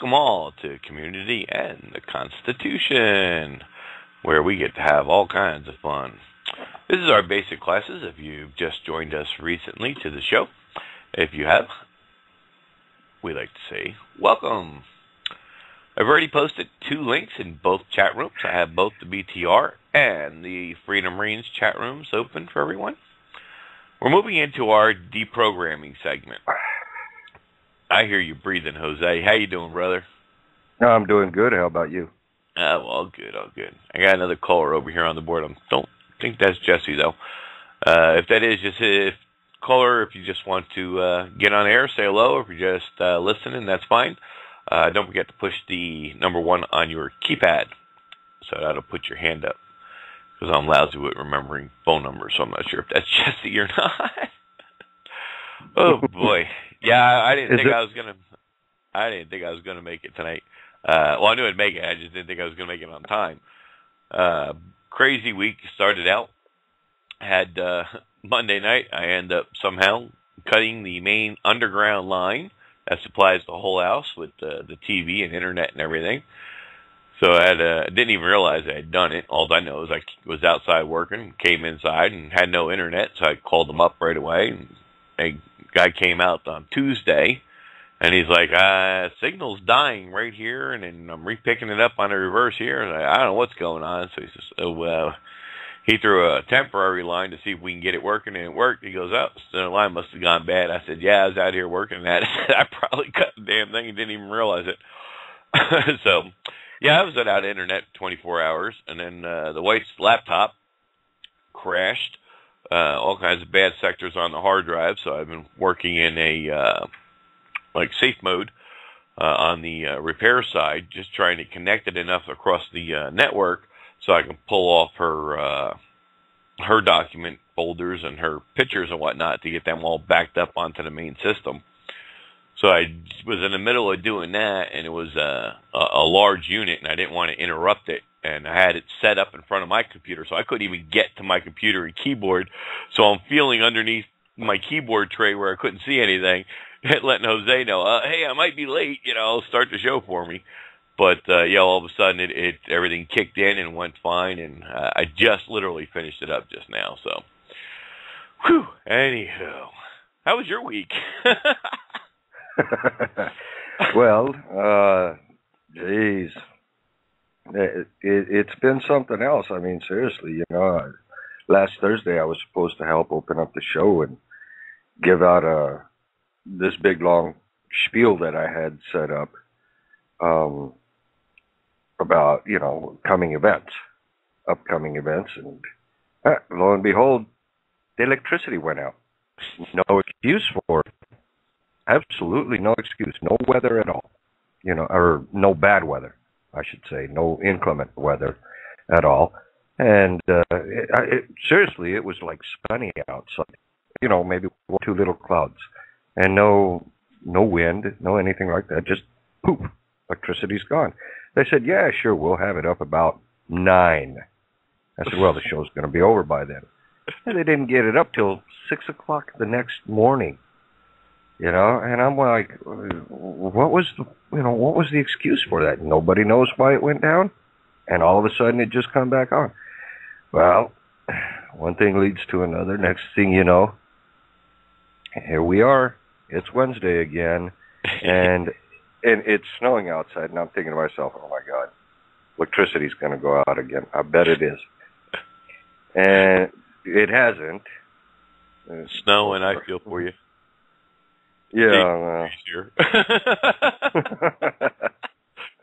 welcome all to Community and the Constitution, where we get to have all kinds of fun. This is our basic classes if you've just joined us recently to the show. If you have, we'd like to say welcome. I've already posted 2 links in both chat rooms. I have both the BTR and the Freedom Marines chat rooms open for everyone. We're moving into our deprogramming segment. I hear you breathing, Jose. How you doing, brother? I'm doing good. How about you? All good, all good. I got another caller over here on the board. I don't think that's Jesse, though. If that is, just caller, if you just want to get on air, say hello. If you're just listening, that's fine. Don't forget to push the number 1 on your keypad, so that'll put your hand up. Because I'm lousy with remembering phone numbers, so I'm not sure if that's Jesse or not. Oh boy, yeah, I didn't think I was gonna make it tonight. Well, I knew I'd make it. I just didn't think I was gonna make it on time. Crazy week started out. Had Monday night. I ended up somehow cutting the main underground line that supplies the whole house with the TV and internet and everything. So I didn't even realize I had done it. All I know is I was outside working, came inside, and had no internet, so I called them up right away. And a guy came out on Tuesday, and he's like, signal's dying right here, and then I'm repicking it up on the reverse here. And I don't know what's going on. So he says, he threw a temporary line to see if we can get it working, and it worked. He goes, the line must have gone bad. I said, yeah, I was out here working that. I probably cut the damn thing and didn't even realize it. So, yeah, I was without internet 24 hours, and then the wife's laptop crashed. All kinds of bad sectors on the hard drive, so I've been working in a safe mode on the repair side, just trying to connect it enough across the network so I can pull off her document folders and her pictures and whatnot to get them all backed up onto the main system. So I was in the middle of doing that, and it was a large unit, and I didn't want to interrupt it. And I had it set up in front of my computer, so I couldn't even get to my computer and keyboard. So I'm feeling underneath my keyboard tray where I couldn't see anything, letting Jose know, hey, I might be late, start the show for me. But, all of a sudden, everything kicked in and went fine, and I just literally finished it up just now. So, whew, anywho, how was your week? Well, geez. It's been something else. I mean, seriously, last Thursday I was supposed to help open up the show and give out this big long spiel that I had set up about, upcoming events, and lo and behold, the electricity went out. No excuse for it. Absolutely no excuse. No weather at all, or no bad weather. I should say, no inclement weather at all. And seriously, it was like sunny outside, maybe 1 or 2 little clouds. And no wind, no anything like that. Just poof, electricity's gone. They said, yeah, sure, we'll have it up about 9. I said, well, the show's going to be over by then. And they didn't get it up till 6 o'clock the next morning. And I'm like, what was the excuse for that? Nobody knows why it went down, and all of a sudden it just come back on. Well, one thing leads to another. Next thing you know, here we are. It's Wednesday again, and it's snowing outside, and I'm thinking to myself, oh my God, electricity's going to go out again. I bet it is. And it hasn't. Snow, and I feel for you. Yeah.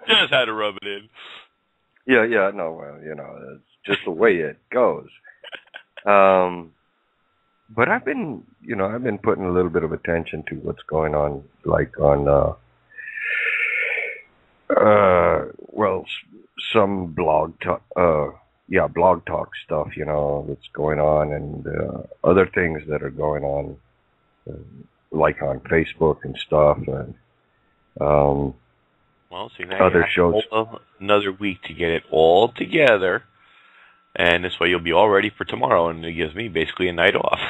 Just had to rub it in. Yeah, no, well, it's just the way it goes. But I've been putting a little bit of attention to what's going on, like on, some blog talk stuff, that's going on, and other things that are going on, like on Facebook and stuff, and now other shows. Another week to get it all together, and this way you'll be all ready for tomorrow, and it gives me basically a night off.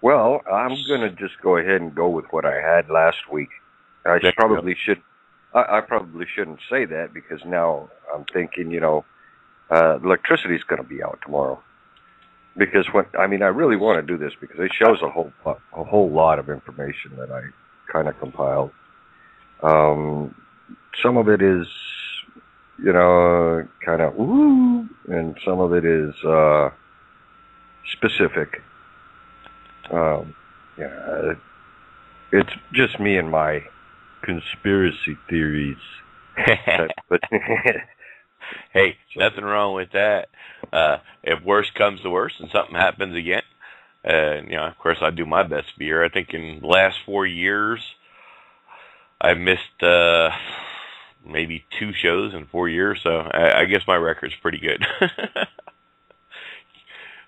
Well, I'm gonna just go ahead and go with what I had last week. I probably should I probably shouldn't say that because now I'm thinking, electricity's going to be out tomorrow. Because I really want to do this because it shows a whole lot of information that I kind of compiled. Some of it is, kind of ooh, and some of it is specific. It's just me and my conspiracy theories. But hey, nothing wrong with that. If worse comes to worse and something happens again, of course I do my best to be here. I think in the last 4 years, I've missed maybe 2 shows in 4 years, so I guess my record's pretty good.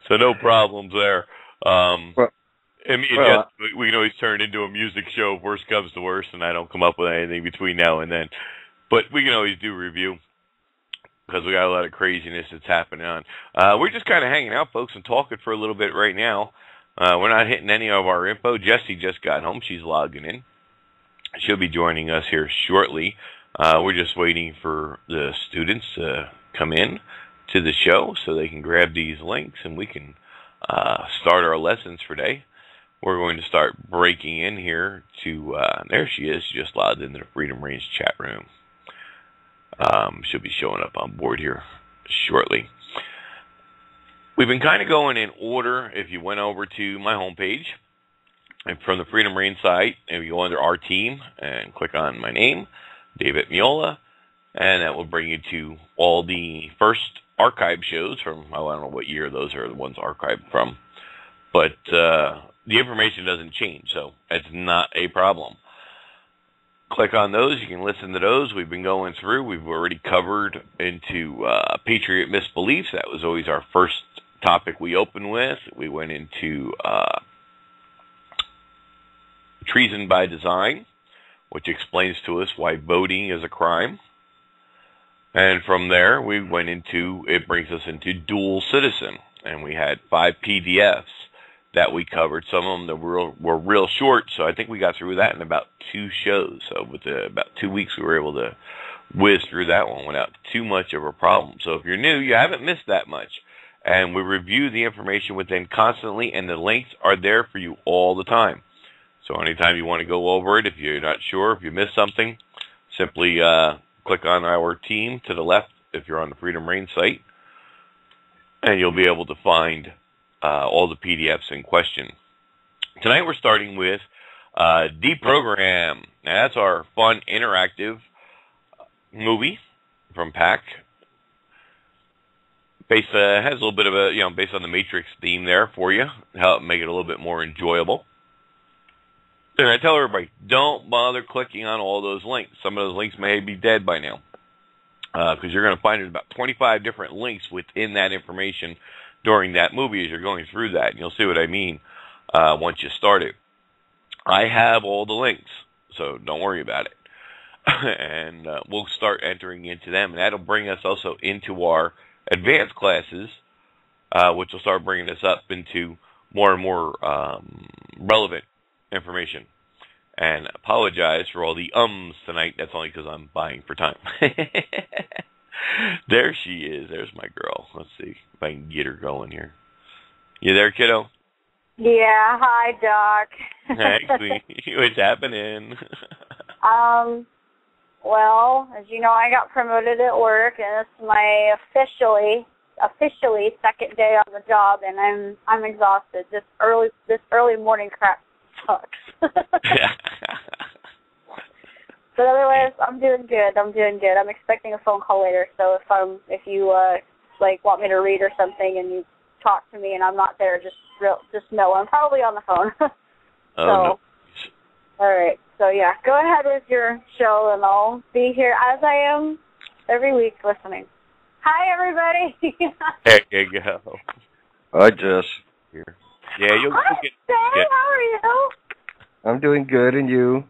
So no problems there. We can always turn into a music show if worse comes to worse, and I don't come up with anything between now and then. But we can always do review because we got a lot of craziness that's happening on. We're just kind of hanging out, folks, and talking for a little bit right now. We're not hitting any of our info. Jessie just got home. She's logging in. She'll be joining us here shortly. We're just waiting for the students to come in to the show so they can grab these links and we can start our lessons for today. We're going to start breaking in here to, there she is. She just logged into the Freedom Range chat room. She'll be showing up on board here shortly. We've been kind of going in order. If you went over to my homepage, and from the Freedom Range site, and you go under our team and click on my name, David Meola, and that will bring you to all the first archive shows from, I don't know what year those are the ones archived from, but the information doesn't change, so it's not a problem. Click on those. You can listen to those. We've been going through. We've already covered into Patriot Misbeliefs. That was always our first topic we opened with. We went into treason by design, which explains to us why voting is a crime. And from there, we went into, it brings us into dual citizen. And we had 5 PDFs that we covered. Some of them were real short, so I think we got through that in about 2 shows. So with about 2 weeks, we were able to whiz through that one without too much of a problem. So if you're new, you haven't missed that much. And we review the information within constantly, and the links are there for you all the time. So anytime you want to go over it, if you're not sure, if you missed something, simply click on our team to the left if you're on the Freedom Range site, and you'll be able to find all the PDFs in question. Tonight we're starting with Deprogram. Now, that's our fun, interactive movie from PAC. Has a little bit of a, based on the Matrix theme there for you, help make it a little bit more enjoyable. And I tell everybody, don't bother clicking on all those links. Some of those links may be dead by now. Because you're going to find about 25 different links within that information during that movie as you're going through that. And you'll see what I mean once you start it. I have all the links, so don't worry about it. And we'll start entering into them. And that'll bring us also into our advanced classes, which will start bringing us up into more and more relevant information. And apologize for all the ums tonight. That's only because I'm buying for time. There she is. There's my girl. Let's see if I can get her going here. You there, kiddo? Yeah. Hi, Doc. Hey, what's happening? Well, as you know, I got promoted at work, and it's my officially second day on the job, and I'm exhausted. This early morning crap sucks. But otherwise, I'm doing good. I'm expecting a phone call later, so if you want me to read or something, and you talk to me and I'm not there, just know I'm probably on the phone. No. All right. So yeah, go ahead with your show, and I'll be here as I am every week listening. Hi, everybody. There you go. Hi, Jess. Here. Yeah, you'll get. Hi, how are you? I'm doing good, and you?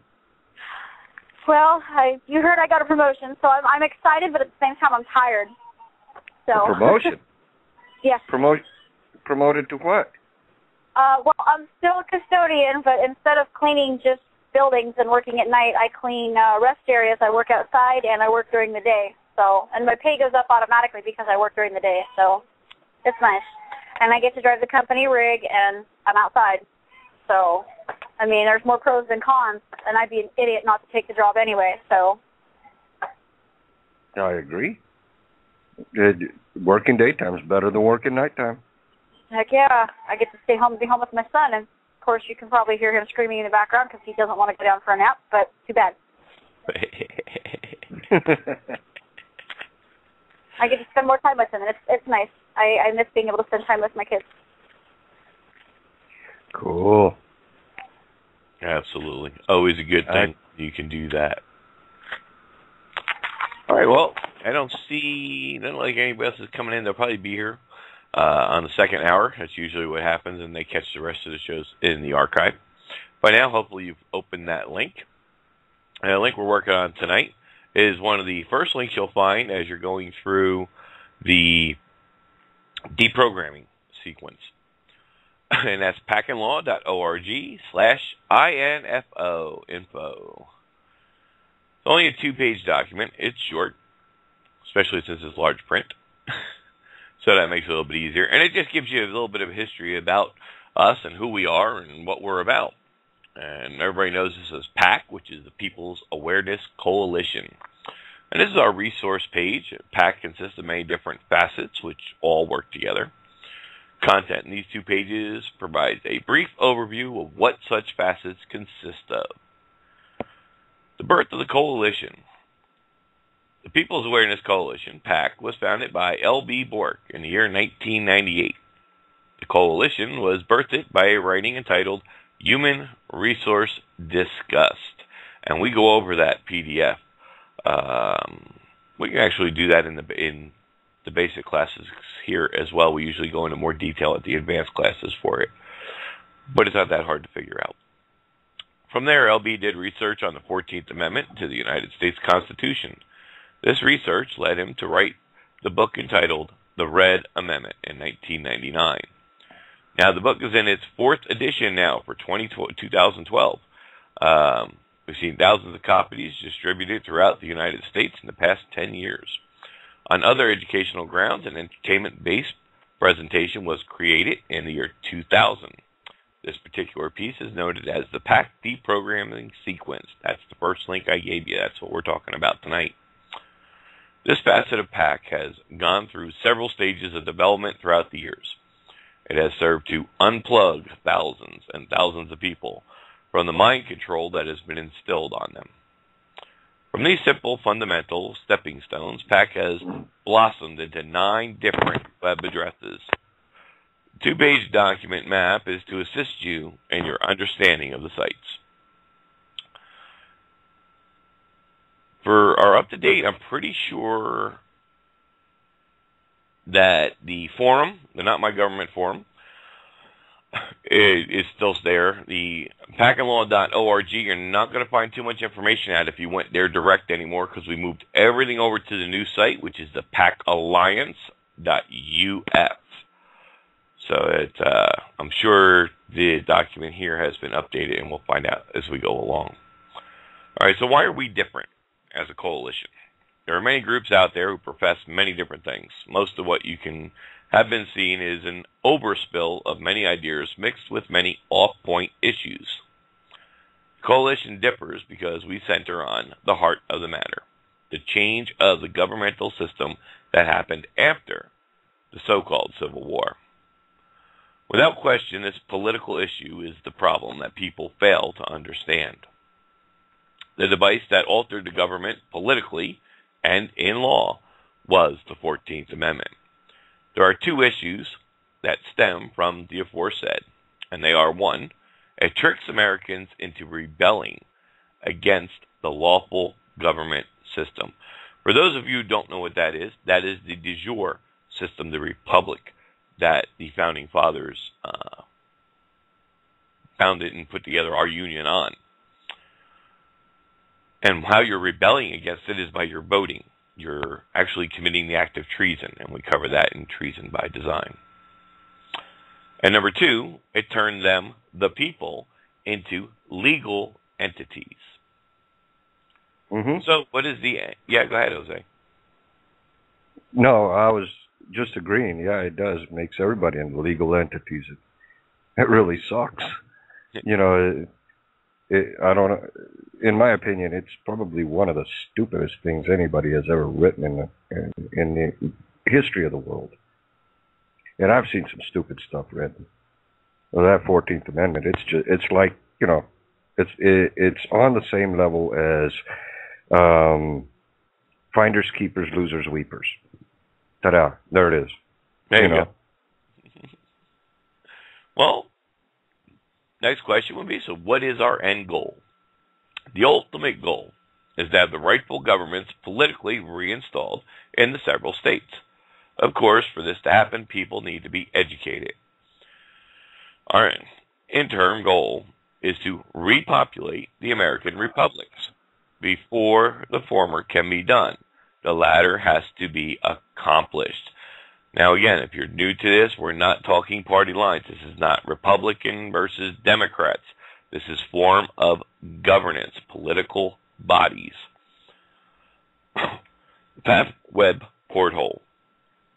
Well, you heard I got a promotion, so I'm excited, but at the same time I'm tired. So. A promotion? Yes. Promoted to what? Well, I'm still a custodian, but instead of cleaning just buildings and working at night, I clean rest areas, I work outside, and I work during the day. So, and my pay goes up automatically because I work during the day. So it's nice. And I get to drive the company rig, and I'm outside. So, I mean, there's more pros than cons, and I'd be an idiot not to take the job anyway. So I agree. Working daytime is better than working nighttime. heck yeah, I get to stay home and be home with my son. And, of course, you can probably hear him screaming in the background because he doesn't want to go down for a nap, but too bad. I get to spend more time with him, and it's nice. I miss being able to spend time with my kids. Cool. Absolutely. Always a good thing you can do that. All right, well, I don't like anybody else is coming in. They'll probably be here on the second hour. That's usually what happens, and they catch the rest of the shows in the archive. By now, hopefully you've opened that link. And the link we're working on tonight is one of the first links you'll find as you're going through the deprogramming sequence. And that's packinlaw.org/info. It's only a 2-page document. It's short, especially since it's large print. So that makes it a little bit easier. And it just gives you a little bit of history about us and who we are and what we're about. And everybody knows this is PAC, which is the People's Awareness Coalition. And this is our resource page. PAC consists of many different facets, which all work together. Content in these 2 pages provides a brief overview of what such facets consist of. The birth of the coalition. The People's Awareness Coalition, PAC, was founded by L.B. Bork in the year 1998. The coalition was birthed by a writing entitled Human Resource Discussed, and we go over that PDF. We can actually do that in the basic classes here as well. We usually go into more detail at the advanced classes for it, but it's not that hard to figure out. From there, LB did research on the 14th Amendment to the United States Constitution. This research led him to write the book entitled The Red Amendment in 1999. Now, the book is in its 4th edition now for 2012. We've seen thousands of copies distributed throughout the United States in the past 10 years. On other educational grounds, an entertainment-based presentation was created in the year 2000. This particular piece is noted as the PAC deprogramming sequence. That's the first link I gave you. That's what we're talking about tonight. This facet of PAC has gone through several stages of development throughout the years. It has served to unplug thousands and thousands of people from the mind control that has been instilled on them. From these simple, fundamental stepping stones, PAC has blossomed into 9 different web addresses. The 2-page document map is to assist you in your understanding of the sites. For our up-to-date, I'm pretty sure that the forum, the Not My Government forum, is still there. The packinlaw.org, you're not going to find too much information at if you went there direct anymore, because we moved everything over to the new site, which is the packalliance.us. So I'm sure the document here has been updated, and we'll find out as we go along. All right, so why are we different as a coalition? There are many groups out there who profess many different things. Most of what you can have been seen is an overspill of many ideas mixed with many off-point issues. The coalition differs because we center on the heart of the matter, the change of the governmental system that happened after the so-called Civil War. Without question, this political issue is the problem that people fail to understand. The device that altered the government politically and in law was the 14th Amendment. There are 2 issues that stem from the aforesaid, and they are: 1, it tricks Americans into rebelling against the lawful government system. For those of you who don't know what that is the de jure system, the republic that the Founding Fathers founded and put together our union on. And how you're rebelling against it is by your voting. You're actually committing the act of treason, and we cover that in Treason by Design. And number 2, it turned them, the people, into legal entities. Mm-hmm. So what is the... Yeah, go ahead, Jose. No, I was just agreeing. Yeah, it does. It makes everybody into legal entities. It really sucks. You know, I don't know. In my opinion, it's probably one of the stupidest things anybody has ever written in the history of the world. And I've seen some stupid stuff written. Well, that 14th Amendment, it's like, you know, it's on the same level as finders, keepers, losers, weepers. Ta-da! There it is. There you know. go. Well, next question would be, so what is our end goal? The ultimate goal is to have the rightful governments politically reinstalled in the several states. Of course, for this to happen, people need to be educated. Our interim goal is to repopulate the American republics. Before the former can be done, the latter has to be accomplished. Now, again, if you're new to this, we're not talking party lines. This is not Republican versus Democrats. This is form of governance, political bodies. PAC web porthole.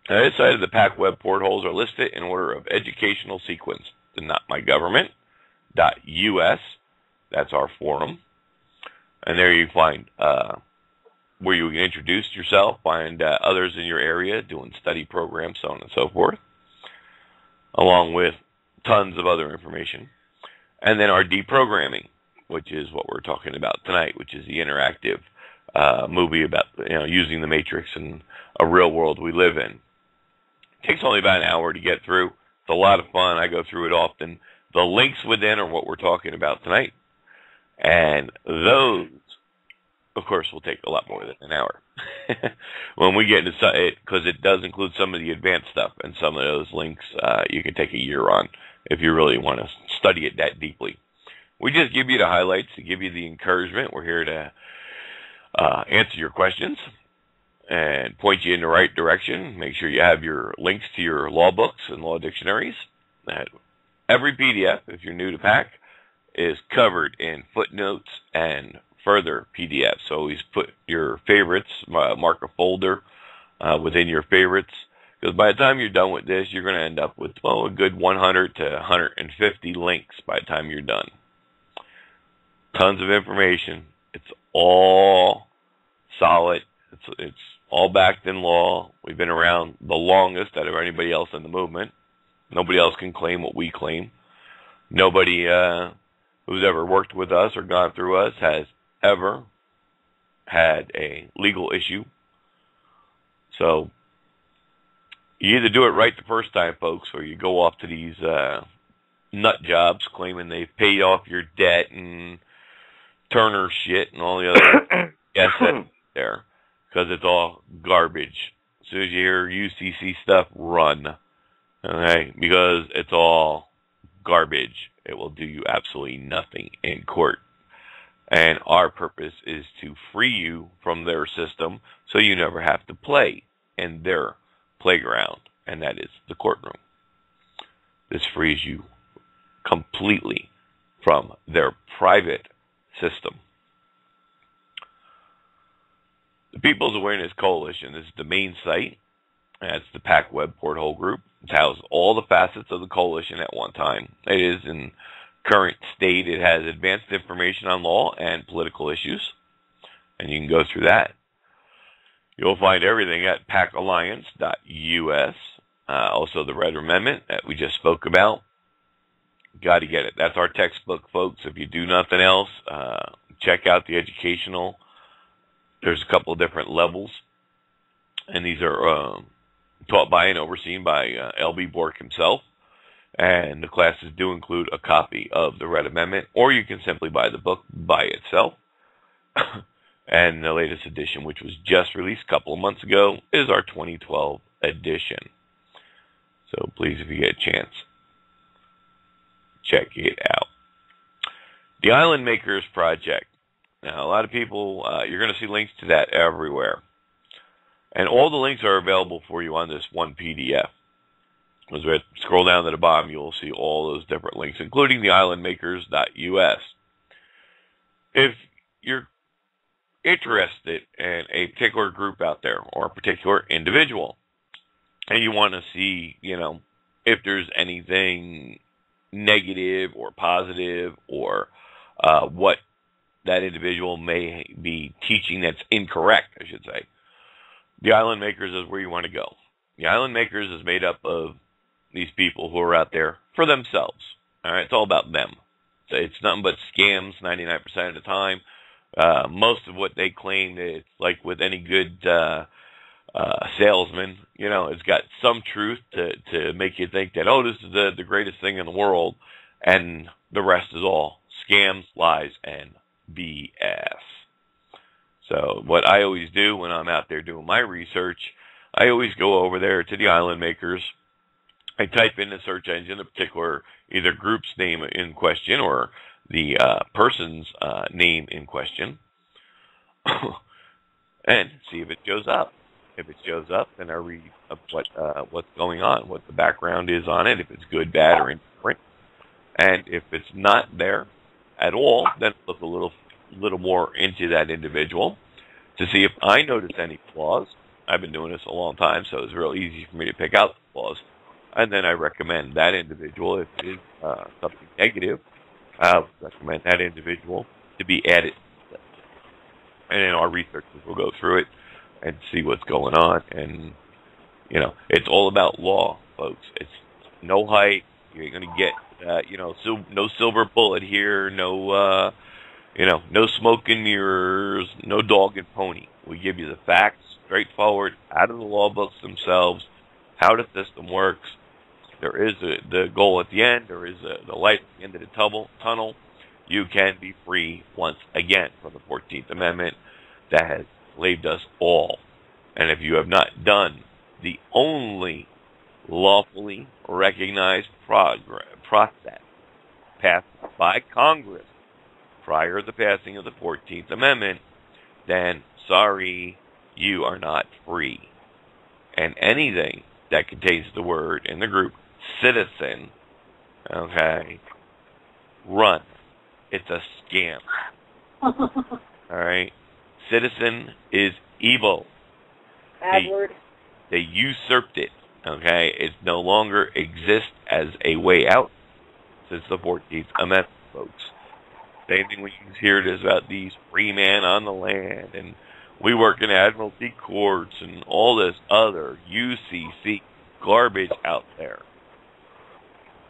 Now, inside of the PAC web portholes are listed in order of educational sequence. The notmygovernment.us, that's our forum. And there you find where you can introduce yourself, find others in your area doing study programs, so on and so forth, along with tons of other information. And then our deprogramming, which is what we're talking about tonight, which is the interactive movie about using the Matrix in a real world we live in. It takes only about an hour to get through. It's a lot of fun. I go through it often. The links within are what we're talking about tonight. And those, of course, will take a lot more than an hour when we get into it, because it does include some of the advanced stuff, and some of those links you can take a year on if you really want to study it that deeply. We just give you the highlights to give you the encouragement. We're here to answer your questions and point you in the right direction. Make sure you have your links to your law books and law dictionaries. Every PDF, if you're new to PAC, is covered in footnotes and further PDFs. So always put your favorites, mark a folder within your favorites, because by the time you're done with this, you're going to end up with a good 100 to 150 links by the time you're done. Tons of information. It's all solid. It's all backed in law. We've been around the longest out of anybody else in the movement. Nobody else can claim what we claim. Nobody who's ever worked with us or gone through us has ever had a legal issue. So you either do it right the first time, folks, or you go off to these nut jobs claiming they've paid off your debt and Turner shit and all the other yes there, because it's all garbage. As soon as you hear UCC stuff, run. Okay? Because it's all garbage. It will do you absolutely nothing in court. And our purpose is to free you from their system so you never have to play in their playground, and that is the courtroom. This frees you completely from their private system. The People's Awareness Coalition is the main site. That's the PAC web porthole group. It houses all the facets of the coalition at one time. It is in current state. It has advanced information on law and political issues, and you can go through that. You'll find everything at pacalliance.us. Also the Red Amendment that we just spoke about. Got to get it. That's our textbook, folks. If you do nothing else, check out the educational. There's a couple of different levels, and these are taught by and overseen by L.B. Bork himself. And the classes do include a copy of the Red Amendment, or you can simply buy the book by itself. And the latest edition, which was just released a couple of months ago, is our 2012 edition. So please, if you get a chance, check it out. The Island Makers Project. Now, a lot of people, you're going to see links to that everywhere. And all the links are available for you on this one PDF. As we scroll down to the bottom, you'll see all those different links, including the islandmakers.us. if you're interested in a particular group out there or a particular individual, and you want to see, if there's anything negative or positive or what that individual may be teaching that's incorrect, I should say, the Island Makers is where you want to go. The Island Makers is made up of these people who are out there for themselves. All right, it's all about them. So it's nothing but scams 99% of the time. Most of what they claim, it's like with any good salesman, it's got some truth to make you think that, oh, this is the greatest thing in the world, and the rest is all scams, lies, and BS. So what I always do when I'm out there doing my research, I always go over there to the Island Makers. I type in the search engine a particular either group's name in question or the person's name in question, and see if it shows up. If it shows up, then I read what's going on, what the background is on it, if it's good, bad, or indifferent. And if it's not there at all, then look a little more into that individual to see if I notice any flaws. I've been doing this a long time, so it's real easy for me to pick out the flaws. And then I recommend that individual, if it is something negative, I recommend that individual to be added. And then our researchers will go through it and see what's going on. And, it's all about law, folks. It's no hype. You ain't going to get, no silver bullet here, no smoke and mirrors, no dog and pony. We give you the facts, straightforward, out of the law books themselves, how the system works. There is the goal at the end. There is the light at the end of the tunnel. You can be free once again from the 14th Amendment that has enslaved us all. And if you have not done the only lawfully recognized process passed by Congress prior to the passing of the 14th Amendment, then sorry, you are not free. And anything that contains the word in the group citizen, okay, run. It's a scam. All right? Citizen is evil. Bad word. They usurped it, okay? It no longer exists as a way out since the 14th Amendment, folks. Same thing when you hear this about these free man on the land, and we work in admiralty courts, and all this other UCC garbage out there.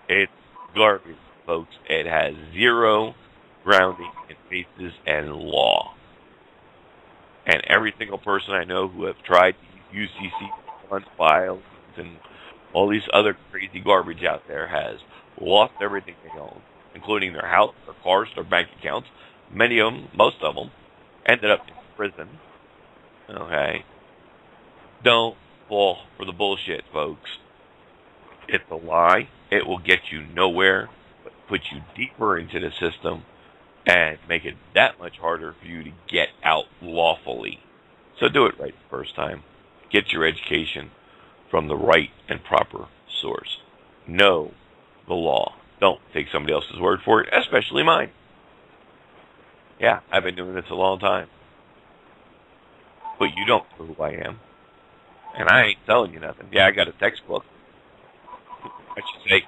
It's garbage, folks. It has zero grounding in basis and law. And every single person I know who have tried to use UCC files and all these other crazy garbage out there has lost everything they own, including their house, their cars, their bank accounts. Many of them, most of them, ended up in prison. Okay? Don't fall for the bullshit, folks. It's a lie. It will get you nowhere, but put you deeper into the system and make it that much harder for you to get out lawfully. So do it right the first time. Get your education from the right and proper source. Know the law. Don't take somebody else's word for it, especially mine. Yeah, I've been doing this a long time. But you don't know who I am. And I ain't telling you nothing. Yeah, I got a textbook. I should say,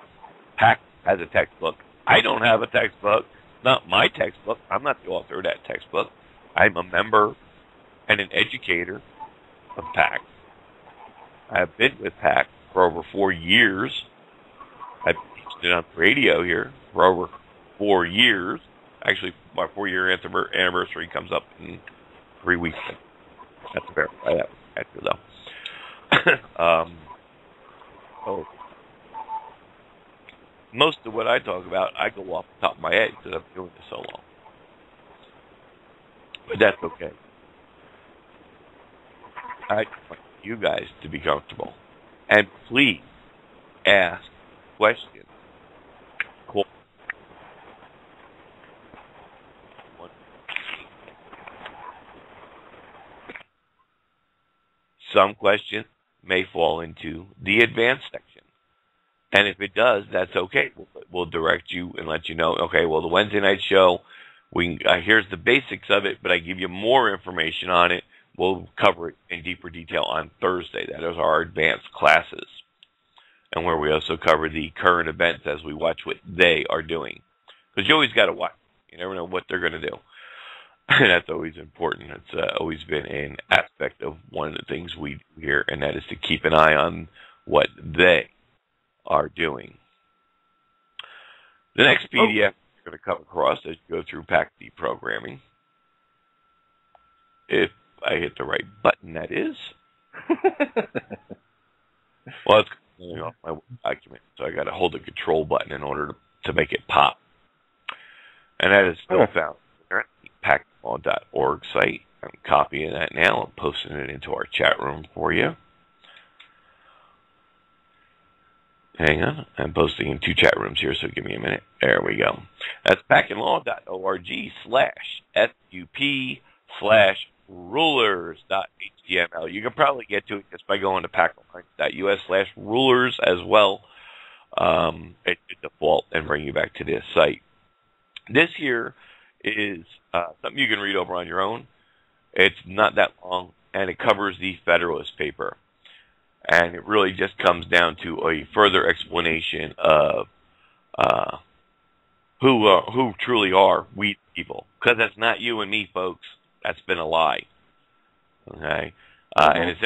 PAC has a textbook. I don't have a textbook. Not my textbook. I'm not the author of that textbook. I'm a member and an educator of PAC. I've been with PAC for over 4 years. I've been teaching it on the radio here for over 4 years. Actually, my 4-year anniversary comes up in 3 weeks. That's to verify that actually, though. Most of what I talk about, I go off the top of my head because I've been doing this so long. But that's okay. I want you guys to be comfortable. And please ask questions. Cool. Some questions may fall into the advanced section. And if it does, that's okay. We'll direct you and let you know, okay, well, the Wednesday night show, Here's the basics of it, but I give you more information on it. We'll cover it in deeper detail on Thursday. That is our advanced classes, and where we also cover the current events as we watch what they are doing. Because you always got to watch. You never know what they're going to do. And that's always important. It's always been an aspect of one of the things we do here, and that is to keep an eye on what they are doing. The next PDF you're going to come across as you go through PAC-D programming, if I hit the right button, that is. Well, it's coming off my document, so I got to hold the control button in order to make it pop. And that is still found at the paclaw.org site. I'm copying that now and posting it into our chat room for you. Hang on, I'm posting in 2 chat rooms here, so give me a minute. There we go. That's pacandlaw.org/sup/rulers.html. You can probably get to it just by going to paclaw.us/rulers as well. It should default and bring you back to this site. This here is something you can read over on your own. It's not that long, and it covers the Federalist paper. And it really just comes down to a further explanation of who truly are we people. Because that's not you and me, folks. That's been a lie. Okay? And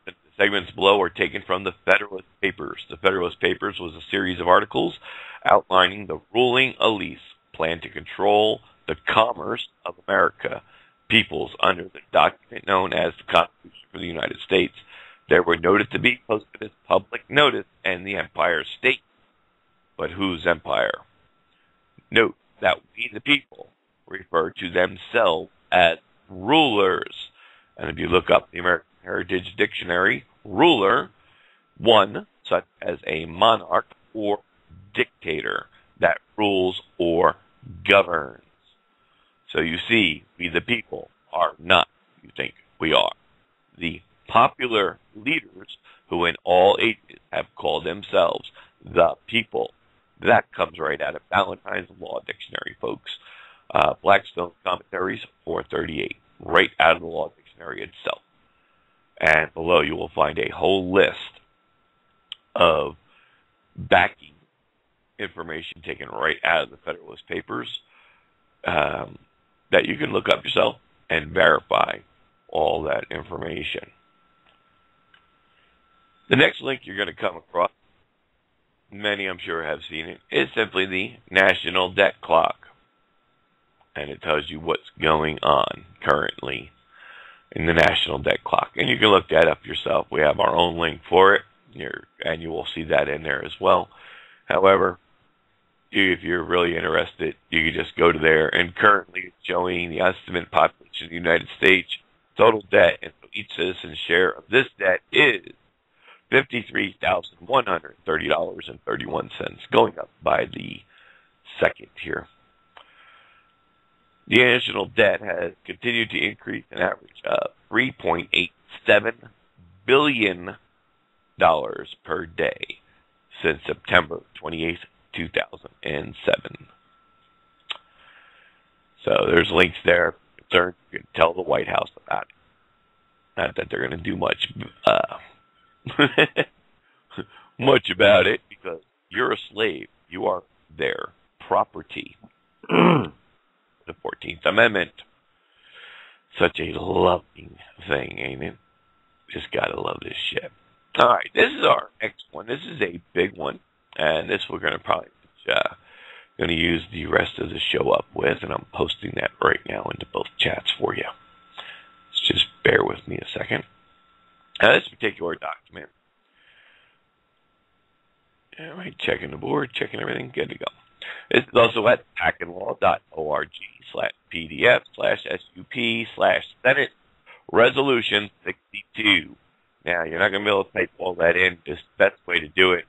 the segments below are taken from the Federalist Papers. The Federalist Papers was a series of articles outlining the ruling elites' plan to control the commerce of America peoples under the document known as the Constitution for the United States. They were noted to be posted as public notice in the Empire State. But whose empire? Note that we, the people, refer to themselves as rulers. And if you look up the American Heritage Dictionary, ruler, one such as a monarch or dictator that rules or governs. So you see, we, the people, are not who you think we are. The popular leaders who in all ages have called themselves the people. That comes right out of Valentine's Law Dictionary, folks. Blackstone Commentaries 438, right out of the Law Dictionary itself. And below you will find a whole list of backing information taken right out of the Federalist Papers that you can look up yourself and verify all that information. The next link you're going to come across, many I'm sure have seen it, is simply the National Debt Clock. And it tells you what's going on currently in the National Debt Clock. And you can look that up yourself. We have our own link for it, and you will see that in there as well. However, if you're really interested, you can just go to there, and currently it's showing the estimated population of the United States total debt, and so each citizen's share of this debt is $53,130.31, going up by the second here. The national debt has continued to increase an average of $3.87 billion per day since September 28th, 2007. So there's links there. You can tell the White House about it. Not that they're going to do much much about it, because you're a slave. You are their property. The 14th Amendment. Such a loving thing, ain't it? Just gotta love this shit. Alright, this is our next one. This is a big one, and this we're going to probably going to use the rest of the show up with, and I'm posting that right now into both chats for you. So just bear with me a second. Now, this particular document, all right, checking the board, checking everything, good to go. This is also at pacandlaw.org/PDF/SUP/Senate Resolution 62. Now, you're not going to be able to type all that in. Just the best way to do it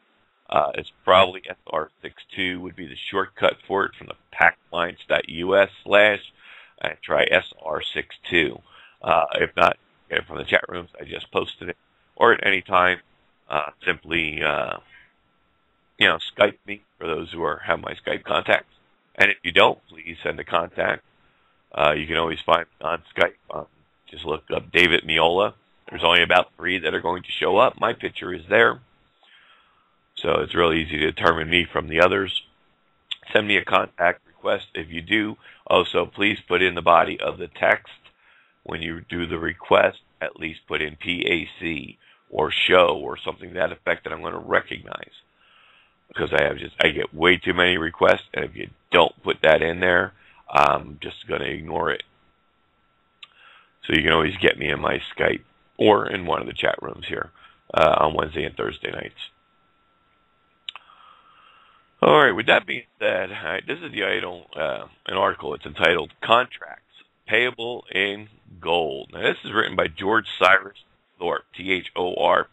is probably SR62 would be the shortcut for it from the paclines.us/ and try SR62. If not, get it from the chat rooms. I just posted it. Or at any time, simply Skype me for those who have my Skype contacts. And if you don't, please send a contact You can always find me on Skype. Just look up David Meola. There's only about 3 that are going to show up. My picture is there. So it's really easy to determine me from the others. Send me a contact request if you do. Also, please put in the body of the text when you do the request, at least put in PAC or show or something to that effect that I'm going to recognize. Because I get way too many requests, and if you don't put that in there, I'm just going to ignore it. So you can always get me in my Skype or in one of the chat rooms here on Wednesday and Thursday nights. All right, with that being said, this is the item, an article. It's entitled Contracts Payable in Gold. Now, this is written by George Cyrus Thorpe, Thorpe.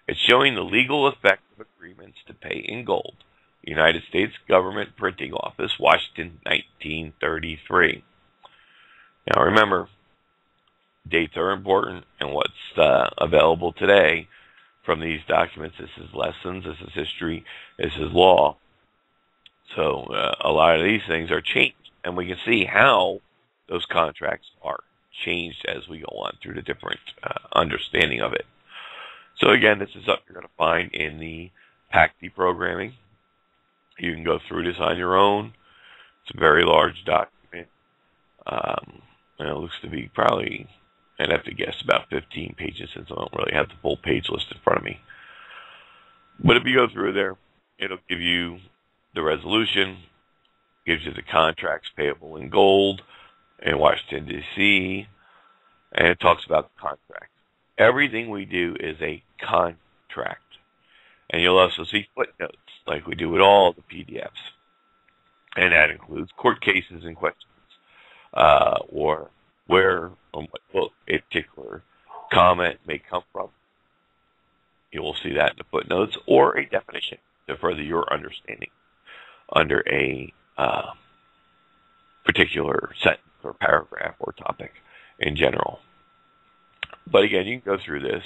It's showing the legal effect of agreements to pay in gold. United States Government Printing Office, Washington, 1933. Now, remember, dates are important, and what's available today from these documents. This is lessons, this is history, this is law. So a lot of these things are changed, and we can see how those contracts are changed as we go on through the different understanding of it. So again, this is something you're going to find in the PAC-D programming. You can go through this on your own. It's a very large document. And it looks to be probably, I'd have to guess, about 15 pages since I don't really have the full page list in front of me. But if you go through there, it'll give you the resolution, gives you the contracts payable in gold in Washington, D.C., and it talks about the contract. Everything we do is a contract. And you'll also see footnotes, like we do with all the PDFs. And that includes court cases and questions, or where or what book a particular comment may come from. You will see that in the footnotes, or a definition to further your understanding under a particular sentence or paragraph or topic in general. But again, you can go through this,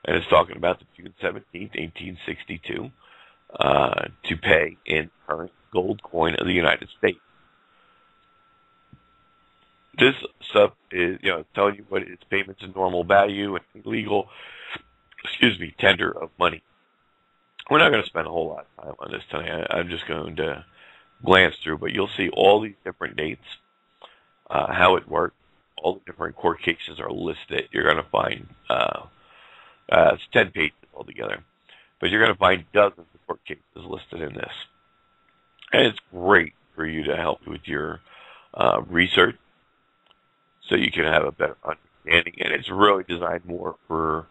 and it's talking about the June 17th, 1862, to pay in current gold coin of the United States. This stuff is, telling you what is payments in normal value and legal, tender of money. We're not going to spend a whole lot of time on this tonight. I'm just going to glance through, but you'll see all these different dates, how it works. All the different court cases are listed. You're going to find, it's 10 pages altogether, but you're going to find dozens of court cases listed in this. And it's great for you to help with your research so you can have a better understanding. And it's really designed more for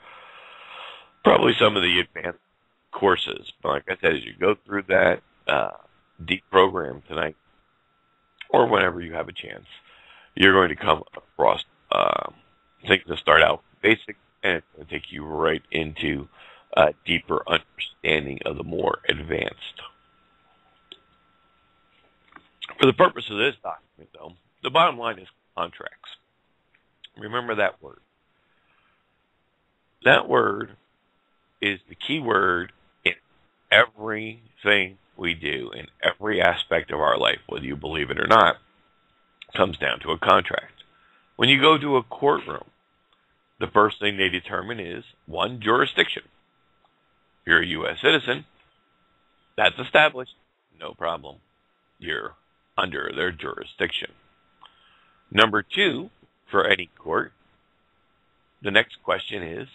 probably some of the advanced courses. But like I said, as you go through that deep program tonight, or whenever you have a chance, you're going to come across things that start out basic, and it's going to take you right into a deeper understanding of the more advanced. For the purpose of this document, though, the bottom line is contracts. Remember that word. That word is the key word in everything we do, in every aspect of our life, whether you believe it or not. Comes down to a contract. When you go to a courtroom, the first thing they determine is, one, jurisdiction. If you're a U.S. citizen, that's established, no problem. You're under their jurisdiction. Number two, for any court, the next question is,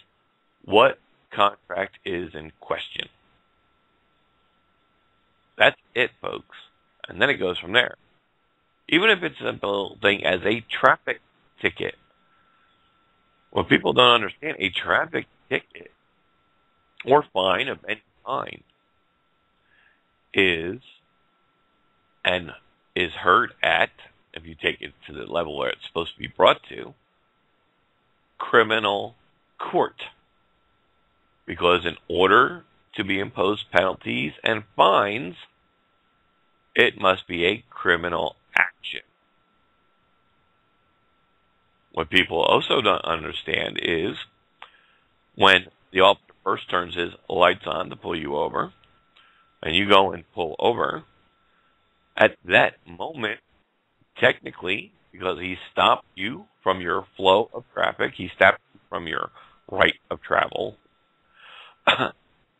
what contract is in question? That's it, folks. And then it goes from there. Even if it's a simple thing as a traffic ticket. What people don't understand, a traffic ticket or fine of any kind is heard at, if you take it to the level where it's supposed to be brought to, criminal court. Because in order to be imposed penalties and fines, it must be a criminal action. What people also don't understand is when the officer first turns his lights on to pull you over, and you go and pull over, at that moment, technically, because he stopped you from your flow of traffic, he stopped you from your right of travel,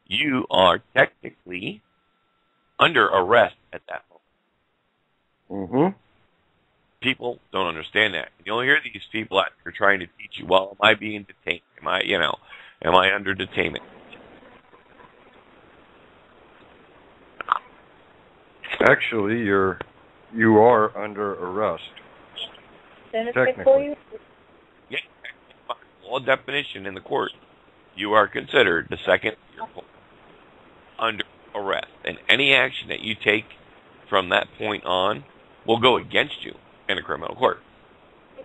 you are technically under arrest at that moment. Mm-hmm. People don't understand that. You'll hear these people out there trying to teach you, well, am I being detained? Am I under detainment? Actually, you are under arrest. Technically. Yeah, law definition in the court, you are considered the second under arrest, and any action that you take from that point on will go against you in a criminal court.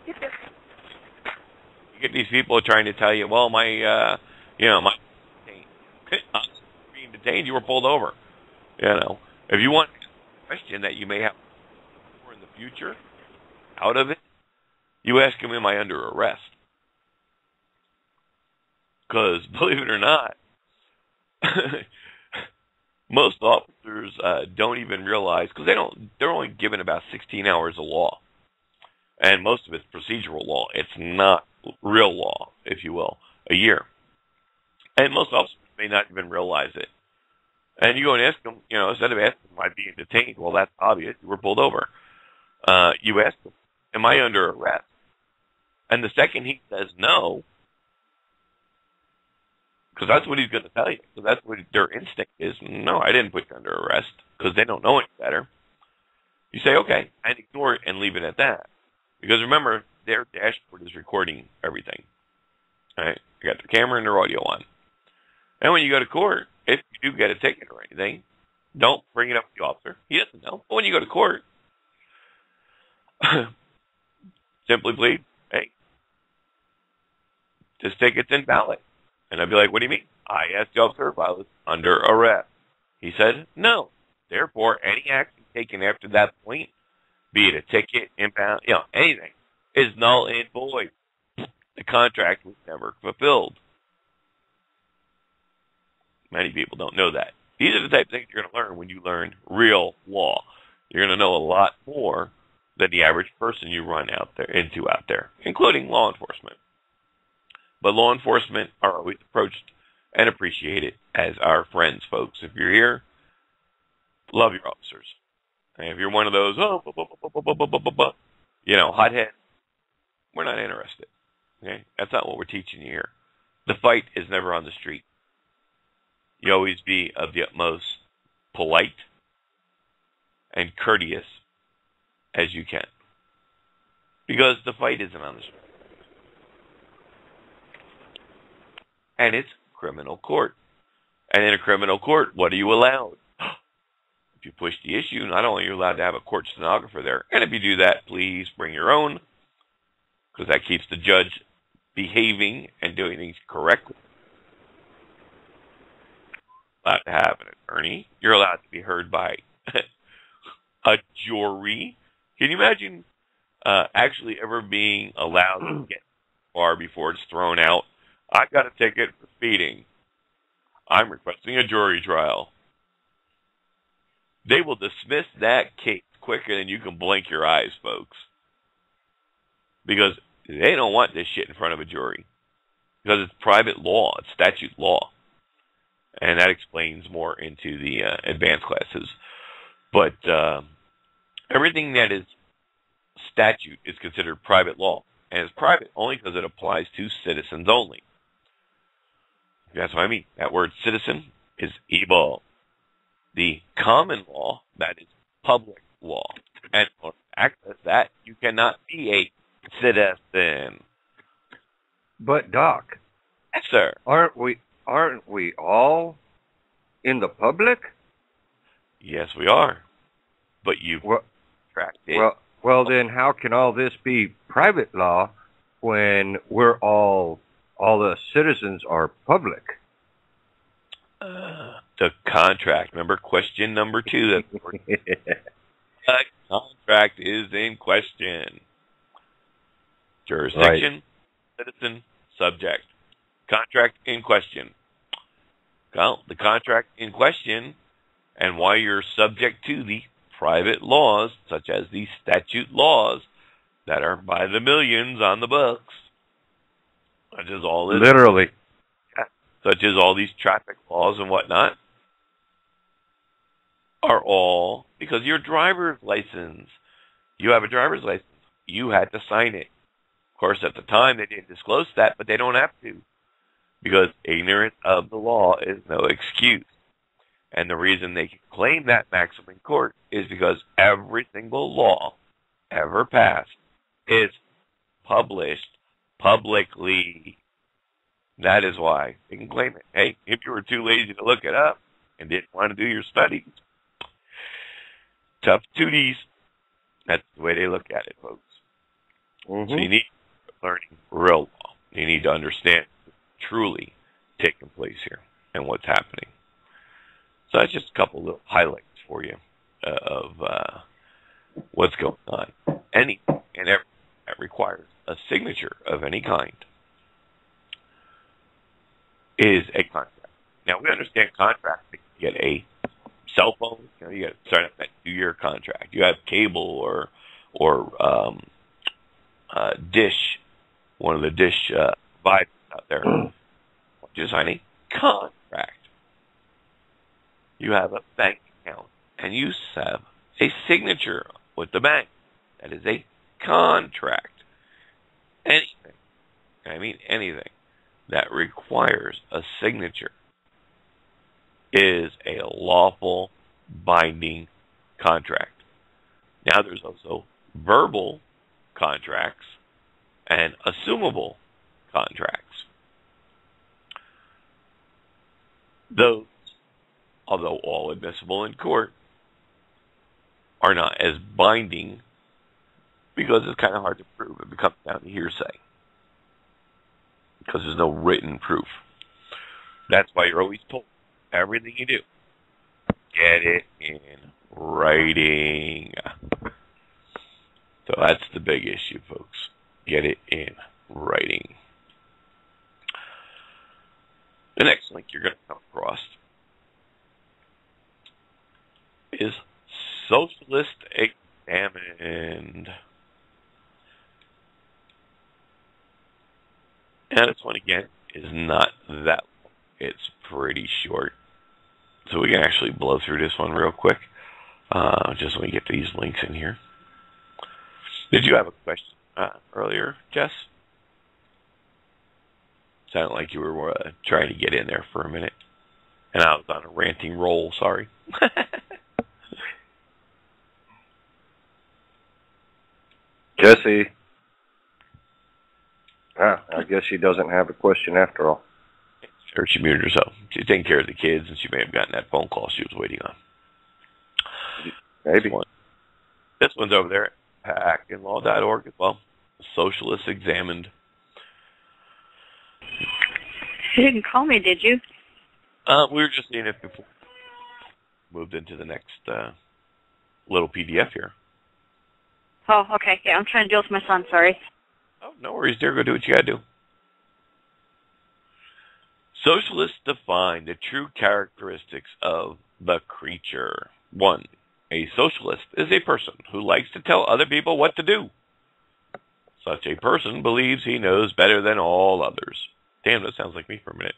You get these people trying to tell you, well, my being detained, you were pulled over. If you want a question that you may have in the future out of it, you ask him, am I under arrest? Because, believe it or not, most officers don't even realize, because they're only given about 16 hours of law. And most of it's procedural law. It's not real law, if you will, a year. And most officers may not even realize it. And you go and ask them, instead of asking, am I being detained? Well, that's obvious. You were pulled over. You ask them, am I under arrest? And the second he says no, because that's what he's going to tell you. So that's what their instinct is. No, I didn't put you under arrest, because they don't know any better. You say, okay, and ignore it and leave it at that. Because remember, their dashboard is recording everything. All right? You got their camera and their audio on. And when you go to court, if you do get a ticket or anything, don't bring it up to the officer. He doesn't know. But when you go to court, simply plead, hey, this ticket's invalid. And I'd be like, what do you mean? I asked the officer if I was under arrest. He said, no. Therefore, any action taken after that point, be it a ticket, impound, anything, is null and void. The contract was never fulfilled. Many people don't know that. These are the type of things you're going to learn when you learn real law. You're going to know a lot more than the average person you run out there, including law enforcement. But law enforcement are always approached and appreciated as our friends, folks. If you're here, love your officers. And if you're one of those, hothead, we're not interested. Okay? That's not what we're teaching you here. The fight is never on the street. You always be of the utmost polite and courteous as you can. Because the fight isn't on the street. And it's criminal court. And in a criminal court, what are you allowed? If you push the issue, not only are you allowed to have a court stenographer there, and if you do that, please bring your own, because that keeps the judge behaving and doing things correctly. Allowed to have an attorney. You're allowed to be heard by a jury. Can you imagine actually ever being allowed to get far before it's thrown out? I got a ticket for speeding. I'm requesting a jury trial. They will dismiss that case quicker than you can blink your eyes, folks. Because they don't want this shit in front of a jury. Because it's private law. It's statute law. And that explains more into the advanced classes. But everything that is statute is considered private law. And it's private only because it applies to citizens only. That's what I mean. That word citizen is evil. The common law, that is public law. And to access that, you cannot be a citizen. But Doc, yes, sir. Aren't we all in the public? Yes, we are. But you've tracked it. Well, then how can all this be private law when we're all the citizens are public? The contract. Remember question number 2. The contract is in question. Jurisdiction, citizen, subject. Contract in question. Well, the contract in question and why you're subject to the private laws, such as these statute laws that are by the millions on the books, such as all this, Literally. such as all these traffic laws and whatnot, are all because your driver's license. You have a driver's license. You had to sign it. Of course, at the time, they didn't disclose that, but they don't have to, because ignorance of the law is no excuse. And the reason they can claim that maximum in court is because every single law ever passed is published publicly. That is why they can claim it. Hey, if you were too lazy to look it up and didn't want to do your studies, tough tooties. That's the way they look at it, folks. Mm-hmm. So you need learning real law. You need to understand what's truly taking place here and what's happening. So that's just a couple little highlights for you of what's going on. Any and every that requires a signature of any kind is a contract. Now, we understand contracts. You get a cell phone. You got to sign up that 2-year contract. You have cable or Dish, one of the Dish providers out there. You sign a contract. You have a bank account, and you have a signature with the bank. That is a contract. Anything, I mean anything, that requires a signature is a lawful binding contract. Now, there's also verbal contracts and assumable contracts. Those, although all admissible in court, are not as binding because it's kind of hard to prove. It becomes down to hearsay because there's no written proof. That's why you're always told everything you do, get it in writing. So that's the big issue, folks. Get it in writing. The next link you're going to come across is Socialist Examined. And this one, again, is not that long. It's pretty short. So we can actually blow through this one real quick. Just let me get these links in here. Did you have a question earlier, Jess? Sounded like you were trying to get in there for a minute. And I was on a ranting roll, sorry. Jesse. I guess she doesn't have a question after all. Or she muted herself. She's taking care of the kids, and she may have gotten that phone call she was waiting on. Maybe. This one's over there at packinlaw.org as well. Socialist Examined. You didn't call me, did you? We were just seeing it before. Moved into the next little PDF here. Oh, okay. Yeah, I'm trying to deal with my son, sorry. Oh, no worries, dear. Go do what you gotta do. Socialists define the true characteristics of the creature. 1. A socialist is a person who likes to tell other people what to do. Such a person believes he knows better than all others. Damn, that sounds like me for a minute.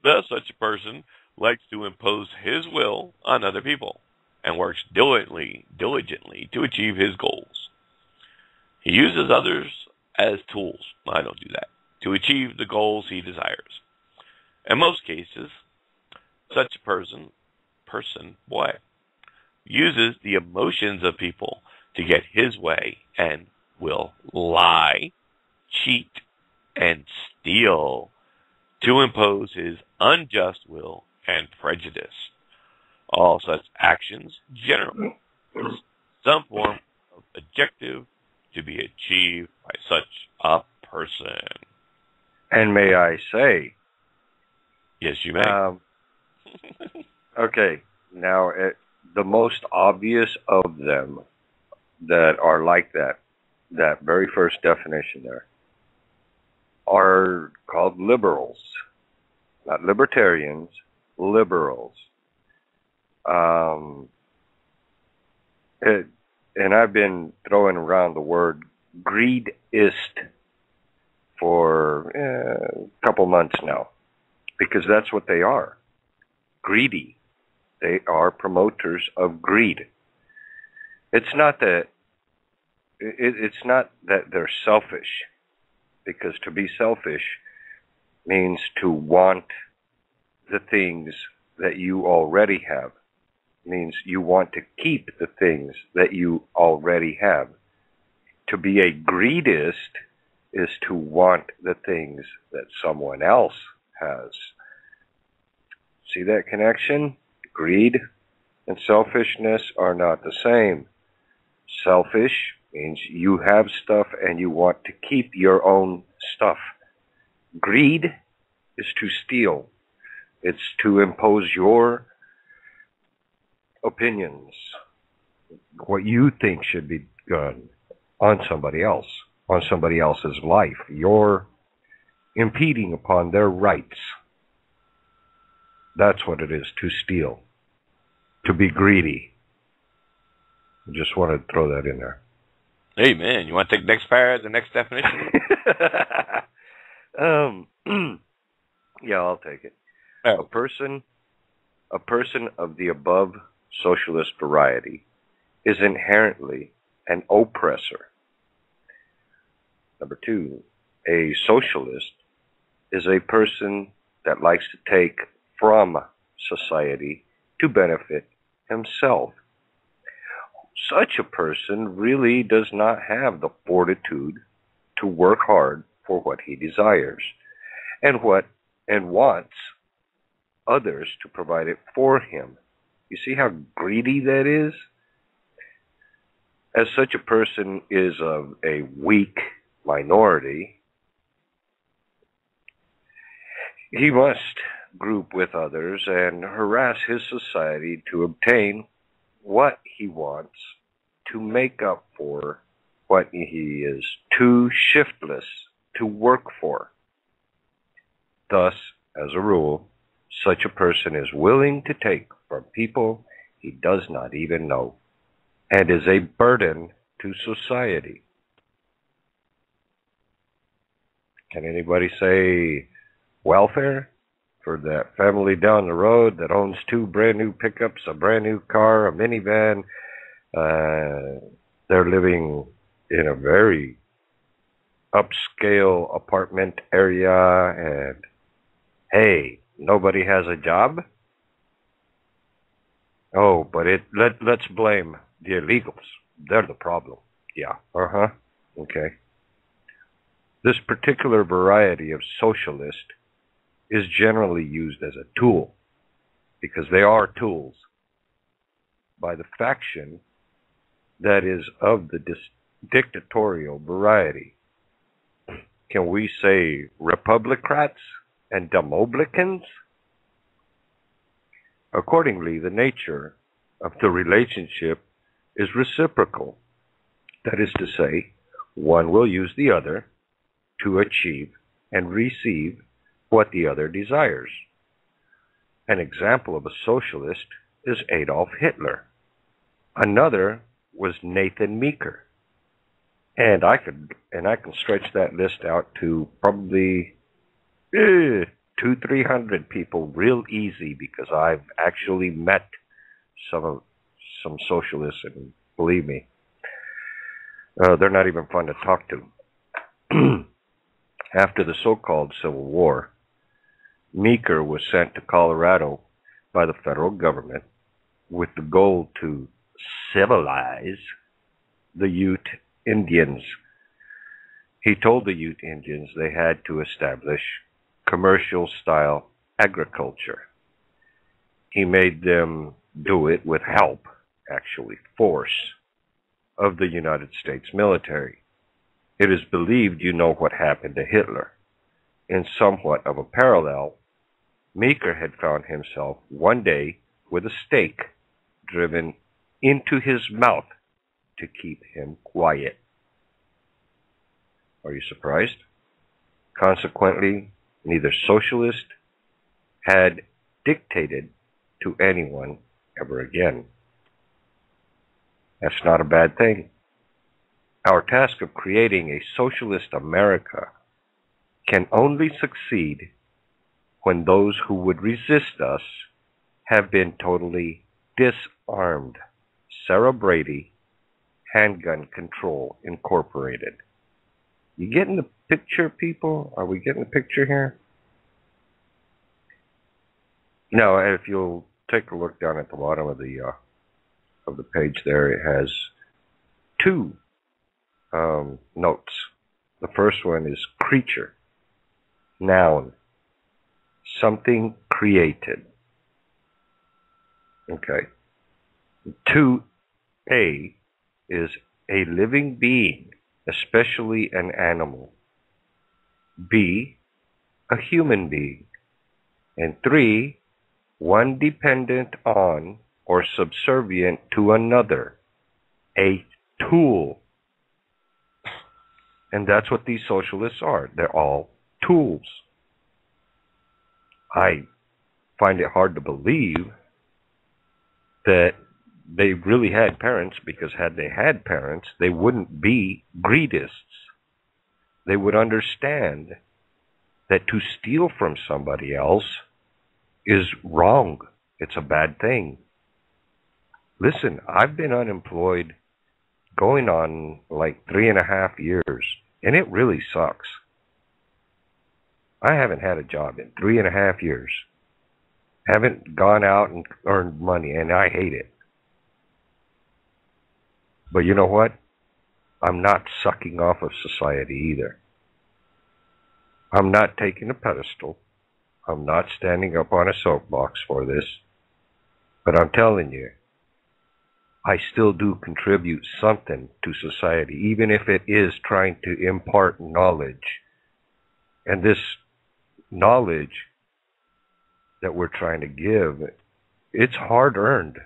Thus, such a person likes to impose his will on other people and works diligently to achieve his goals. He uses others as tools, I don't do that, to achieve the goals he desires. In most cases, such a person uses the emotions of people to get his way and will lie, cheat, and steal to impose his unjust will and prejudice. All such actions generally have some form of objective to be achieved by such a person. And may I say... Yes, you may. Okay, now the most obvious of them that are like that very first definition there, are called liberals. Not libertarians, liberals. and I've been throwing around the word greedist for a couple months now, because that's what they are. Greedy. They are promoters of greed. It's not that they're selfish, because to be selfish means to want the things that you already have. Means you want to keep the things that you already have. To be a greedist is to want the things that someone else has. See that connection? Greed and selfishness are not the same. Selfish means you have stuff and you want to keep your own stuff. Greed is to steal. It's to impose your opinions, what you think should be done on somebody else, on somebody else's life. You're impeding upon their rights. That's what it is, to steal, to be greedy. I just want to throw that in there. Hey, man, you want to take the next definition? Yeah, I'll take it. Oh. A person of the above socialist variety is inherently an oppressor. Number 2, a socialist is a person that likes to take from society to benefit himself. Such a person really does not have the fortitude to work hard for what he desires and wants others to provide it for him. You see how greedy that is? As such a person is of a weak minority, he must group with others and harass his society to obtain what he wants to make up for what he is too shiftless to work for. Thus, as a rule, such a person is willing to take from people he does not even know and is a burden to society. Can anybody say welfare for that family down the road that owns 2 brand new pickups, a brand new car, a minivan? They're living in a very upscale apartment area, and hey, nobody has a job? Oh, but let's blame the illegals. They're the problem. Yeah, okay. This particular variety of socialist is generally used as a tool, because they are tools, by the faction that is of the dictatorial variety. Can we say Republicrats and Demoblicans? Accordingly, the nature of the relationship is reciprocal. That is to say, one will use the other to achieve and receive what the other desires. An example of a socialist is Adolf Hitler. Another was Nathan Meeker. And I can stretch that list out to probably 200-300 people real easy, because I've actually met some socialists, and believe me, they're not even fun to talk to. After the so-called Civil War, Meeker was sent to Colorado by the federal government with the goal to civilize the Ute Indians. He told the Ute Indians they had to establish commercial-style agriculture. He made them do it with help, actually force, of the United States military. It is believed you know what happened to Hitler. In somewhat of a parallel, Meeker had found himself one day with a stake driven into his mouth to keep him quiet. Are you surprised? Consequently, neither socialist had dictated to anyone ever again. That's not a bad thing. Our task of creating a socialist America can only succeed when those who would resist us have been totally disarmed. Sarah Brady, Handgun Control Incorporated. You getting the picture, people? Are we getting the picture here? Now, if you'll take a look down at the bottom of the page there, it has two notes. The first one is creature, noun, something created. Okay. 2A is a living being, especially an animal. B, a human being. And 3, one dependent on or subservient to another, a tool. And that's what these socialists are. They're all tools. I find it hard to believe that they really had parents, because had they had parents, they wouldn't be greedists. They would understand that to steal from somebody else is wrong. It's a bad thing. Listen, I've been unemployed going on like 3.5 years, and it really sucks. I haven't had a job in 3.5 years. Haven't gone out and earned money, and I hate it. But you know what? I'm not sucking off of society either. I'm not taking a pedestal. I'm not standing up on a soapbox for this. But I'm telling you, I still do contribute something to society, even if it is trying to impart knowledge. And this knowledge that we're trying to give, it's hard earned.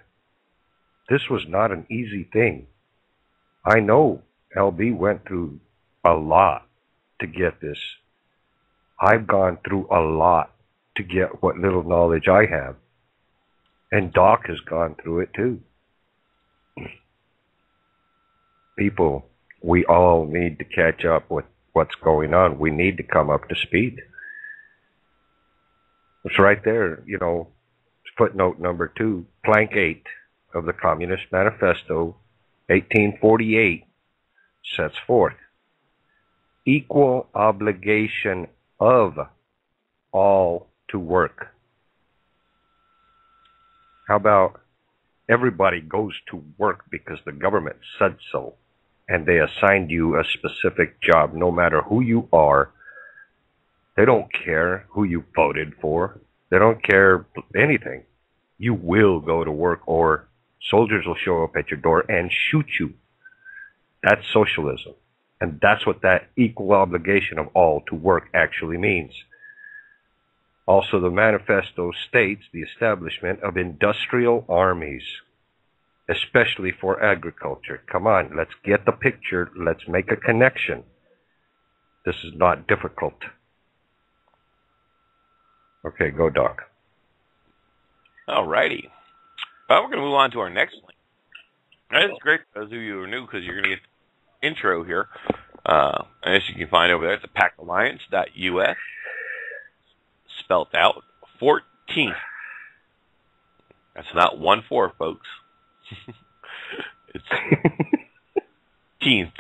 This was not an easy thing. I know LB went through a lot to get this. I've gone through a lot to get what little knowledge I have. And Doc has gone through it too. People, we all need to catch up with what's going on. We need to come up to speed. It's right there, footnote number 2, plank 8 of the Communist Manifesto, 1848, sets forth equal obligation of all to work. How about everybody goes to work because the government said so, and they assigned you a specific job, no matter who you are. They don't care who you voted for. They don't care anything. You will go to work, or soldiers will show up at your door and shoot you. That's socialism. And that's what that equal obligation of all to work actually means. Also, the manifesto states the establishment of industrial armies, especially for agriculture. Come on, let's get the picture. Let's make a connection. This is not difficult. Okay, go, Doc. All righty. Well, we're going to move on to our next link. It's great for those of you who are new, because you're going to get the intro here. As you can find over there at the packalliance.us, spelled out 14th. That's not 1-4, folks. It's 14th.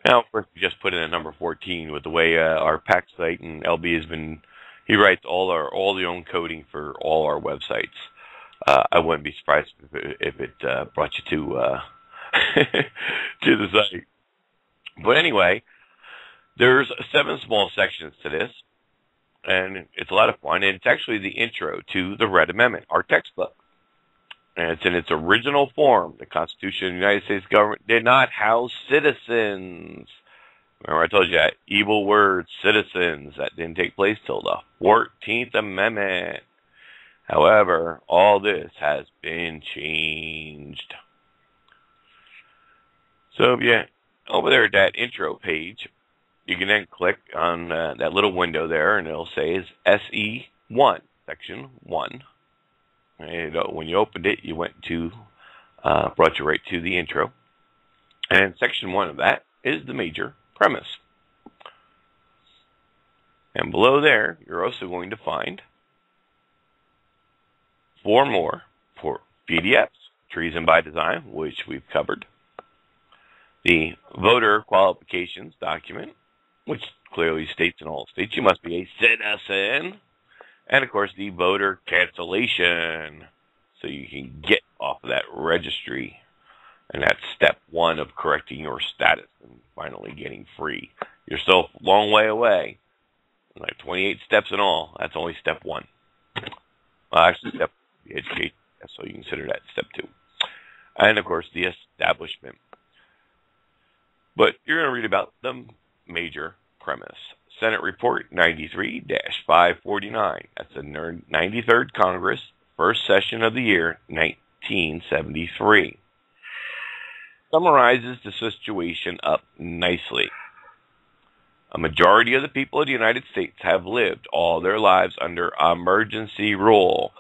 Now, of course, we just put in a number 14 with the way our PAC site, and LB has been, he writes all the own coding for all our websites. I wouldn't be surprised if it brought you to to the site. But anyway, there's 7 small sections to this, and it's a lot of fun. And it's actually the intro to the Red Amendment, our textbook. And it's in its original form. The Constitution of the United States government did not house citizens. Remember I told you that evil word, citizens, that didn't take place till the 14th Amendment. However, all this has been changed. So, yeah, over there at that intro page, you can then click on that little window there, and it'll say SE1, Section 1. And when you opened it, you went to, brought you right to the intro. And section 1 of that is the major premise. And below there, you're also going to find 4 more for PDFs. Treason by Design, which we've covered. The voter qualifications document, which clearly states in all states you must be a citizen. And, of course, the voter cancellation, so you can get off of that registry. And that's step 1 of correcting your status and finally getting free. You're still a long way away. Like 28 steps in all. That's only step 1. Well, actually, step education. So you consider that step 2. And, of course, the establishment. But you're going to read about the major premise. Senate Report 93-549. That's the 93rd Congress, first session of the year, 1973. Summarizes the situation up nicely. A majority of the people of the United States have lived all their lives under emergency rule.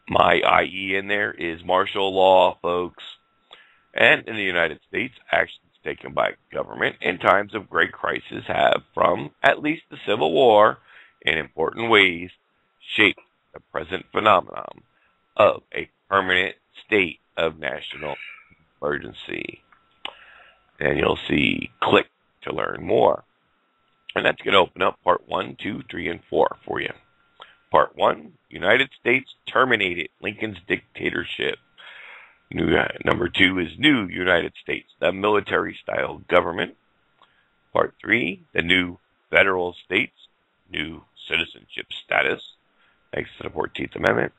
My IE in there is martial law, folks. And in the United States, actions taken by government in times of great crisis have, from at least the Civil War, in important ways, shaped the present phenomenon of a permanent state of national emergency. And you'll see click to learn more. And that's going to open up part 1, 2, 3, and 4 for you. Part 1, United States terminated Lincoln's dictatorship. Number 2 is New United States, the military-style government. Part 3, the new federal states, new citizenship status, thanks to the 14th Amendment.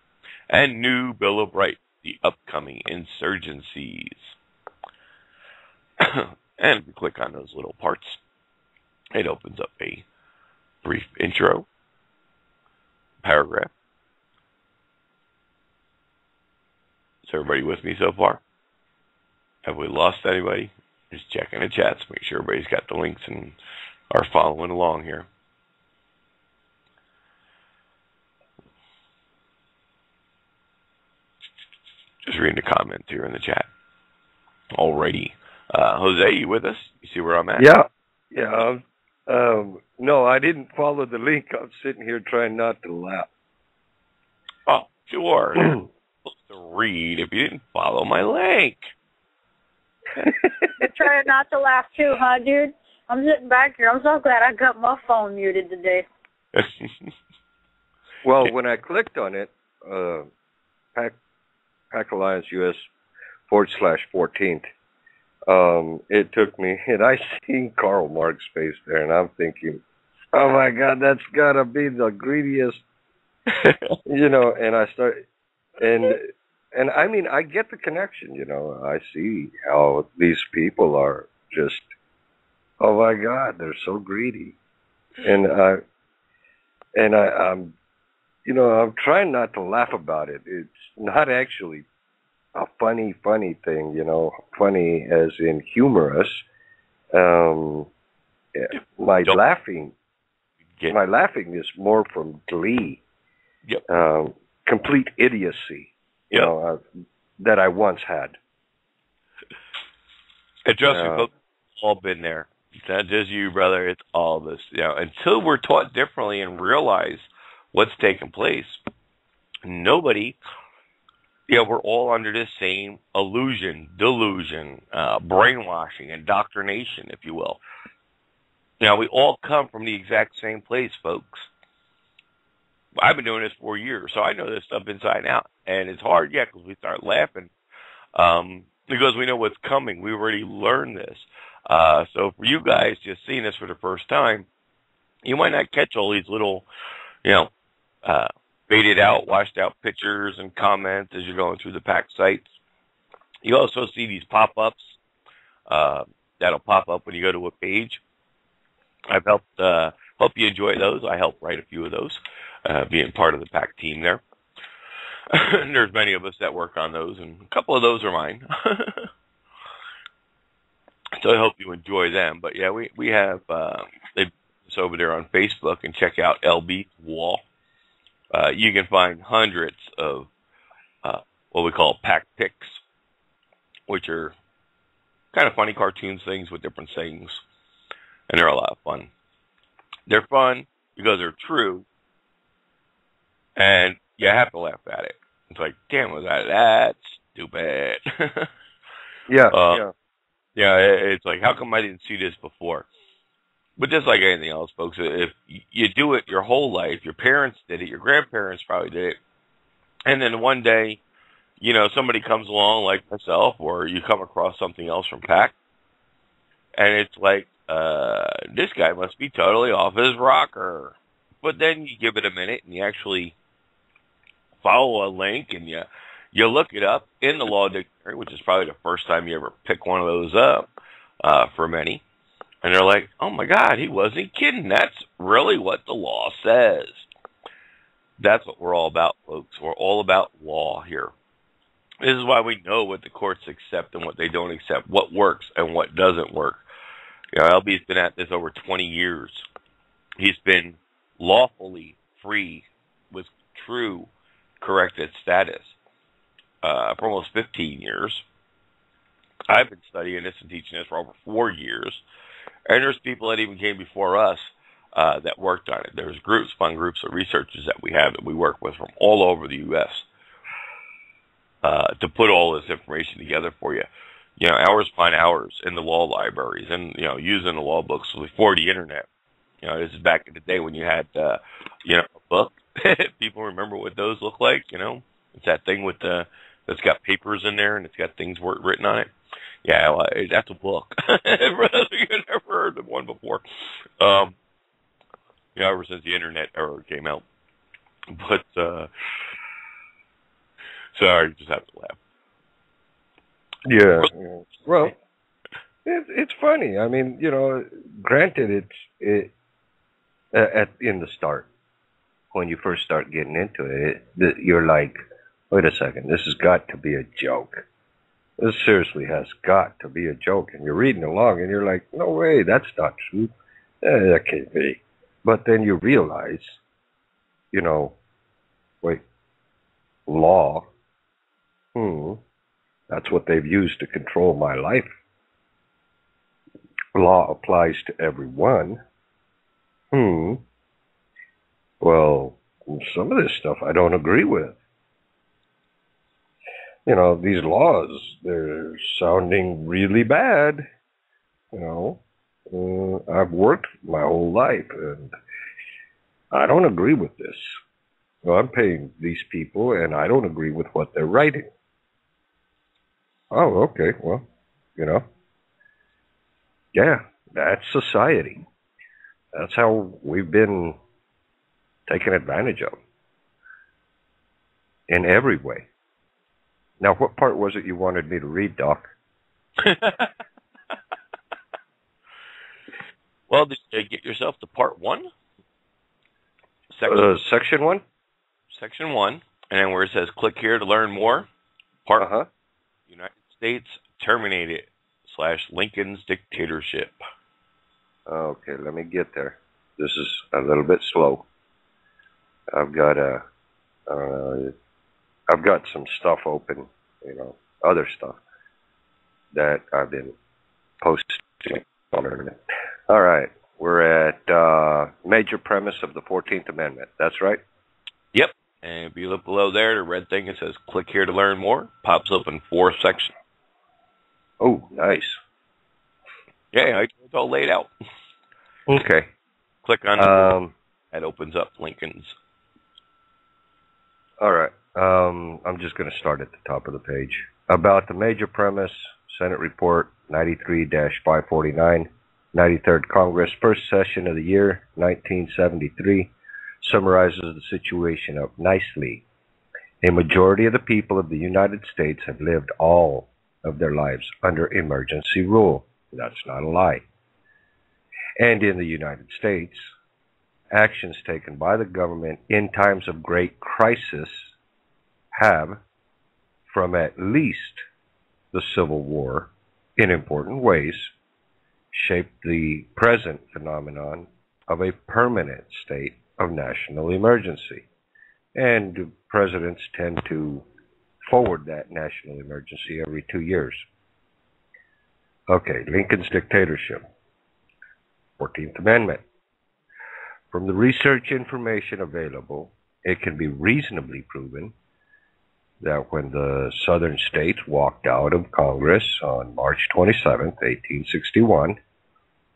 And New Bill of Rights, the upcoming insurgencies. And if you click on those little parts, it opens up a brief intro, paragraph. Is everybody with me so far? Have we lost anybody? Just checking the chats, make sure everybody's got the links and are following along here. Just reading the comments here in the chat. Alrighty. Jose, you with us? You see where I'm at? Yeah. No, I didn't follow the link. I'm sitting here trying not to laugh. Oh, sure. You're supposed to read if you didn't follow my link. You're trying not to laugh too, huh, dude? I'm sitting back here. I'm so glad I got my phone muted today. Well, when I clicked on it, Pack Alliance US /14th, it took me, and I seen Karl Marx face there, and I'm thinking, oh my God, that's gotta be the greediest, and I start, and I mean, I get the connection, I see how these people are just, oh my God, they're so greedy. And I'm trying not to laugh about it. It's not actually a funny thing, funny as in humorous. My laughing is more from glee. Yep. Complete idiocy, that I once had. And trust me, folks, we've all been there. It's not just you, brother. It's all of us. Until we're taught differently and realize what's taking place, nobody, we're all under this same illusion, delusion, brainwashing, indoctrination, if you will. We all come from the exact same place, folks. I've been doing this for years, so I know this stuff inside and out. And it's hard, because we start laughing because we know what's coming. We already learned this. So for you guys just seeing this for the first time, you might not catch all these little, faded out, washed out pictures and comments as you're going through the PAC sites. You also see these pop-ups that'll pop up when you go to a page. I've helped you enjoy those. I helped write a few of those, being part of the PAC team there. And there's many of us that work on those, and a couple of those are mine. So I hope you enjoy them. But yeah, we have it's over there on Facebook, and check out LB Wall. You can find hundreds of what we call PAC pics, which are kind of funny cartoons things with different things, and they're a lot of fun. They're fun because they're true, and you have to laugh at it. It's like, damn, was that stupid? Yeah. Yeah, it's like, how come I didn't see this before? But just like anything else, folks, if you do it your whole life, your parents did it, your grandparents probably did it, and then one day, somebody comes along like myself, or you come across something else from PAC, and it's like, this guy must be totally off his rocker. But then you give it a minute, and you actually follow a link, and you look it up in the law dictionary, which is probably the first time you ever pick one of those up for many. And they're like, oh, my God, he wasn't kidding. That's really what the law says. That's what we're all about, folks. We're all about law here. This is why we know what the courts accept and what they don't accept, what works and what doesn't work. LB's been at this over 20 years. He's been lawfully free with true corrected status for almost 15 years. I've been studying this and teaching this for over 4 years. And there's people that even came before us that worked on it. There's fun groups of researchers that we have that we work with from all over the U.S. To put all this information together for you. Hours upon hours in the law libraries and, using the law books before the internet. This is back in the day when you had, a book. People remember what those look like, It's that thing with that's got papers in there and it's got things written on it. Yeah, well, that's a book. You've never heard of one before. Ever since the internet era came out. But, sorry, you just have to laugh. Yeah. Well, it's funny. I mean, granted, in the start, when you first start getting into it, you're like, wait a second, this has got to be a joke. This seriously has got to be a joke. And you're reading along, and you're like, no way, that's not true. That can't be. But then you realize, wait, law, that's what they've used to control my life. Law applies to everyone. Well, some of this stuff I don't agree with. These laws, they're sounding really bad. I've worked my whole life, and I don't agree with this. I'm paying these people, and I don't agree with what they're writing. Oh, okay, well, yeah, that's society. That's how we've been taken advantage of in every way. Now, what part was it you wanted me to read, Doc? Well, did you get yourself to part 1? Section 1? Section 1, and then where it says click here to learn more, part United States terminated / Lincoln's dictatorship. Okay, let me get there. This is a little bit slow. I've got some stuff open, other stuff that I've been posting on the internet. All right, we're at major premise of the 14th Amendment. That's right? Yep. And if you look below there, the red thing that says click here to learn more pops up in 4 sections. Oh, nice. Yeah, it's all laid out. Okay. Click on that opens up Lincoln's. All right. I'm just going to start at the top of the page. About the major premise, Senate Report 93-549, 93rd Congress, first session of the year, 1973, summarizes the situation up nicely. A majority of the people of the United States have lived all of their lives under emergency rule. That's not a lie. And in the United States, actions taken by the government in times of great crisis have, from at least the Civil War, in important ways, shaped the present phenomenon of a permanent state of national emergency. And presidents tend to forward that national emergency every 2 years. Okay, Lincoln's dictatorship. 14th Amendment. From the research information available, it can be reasonably proven that when the southern states walked out of Congress on March 27, 1861,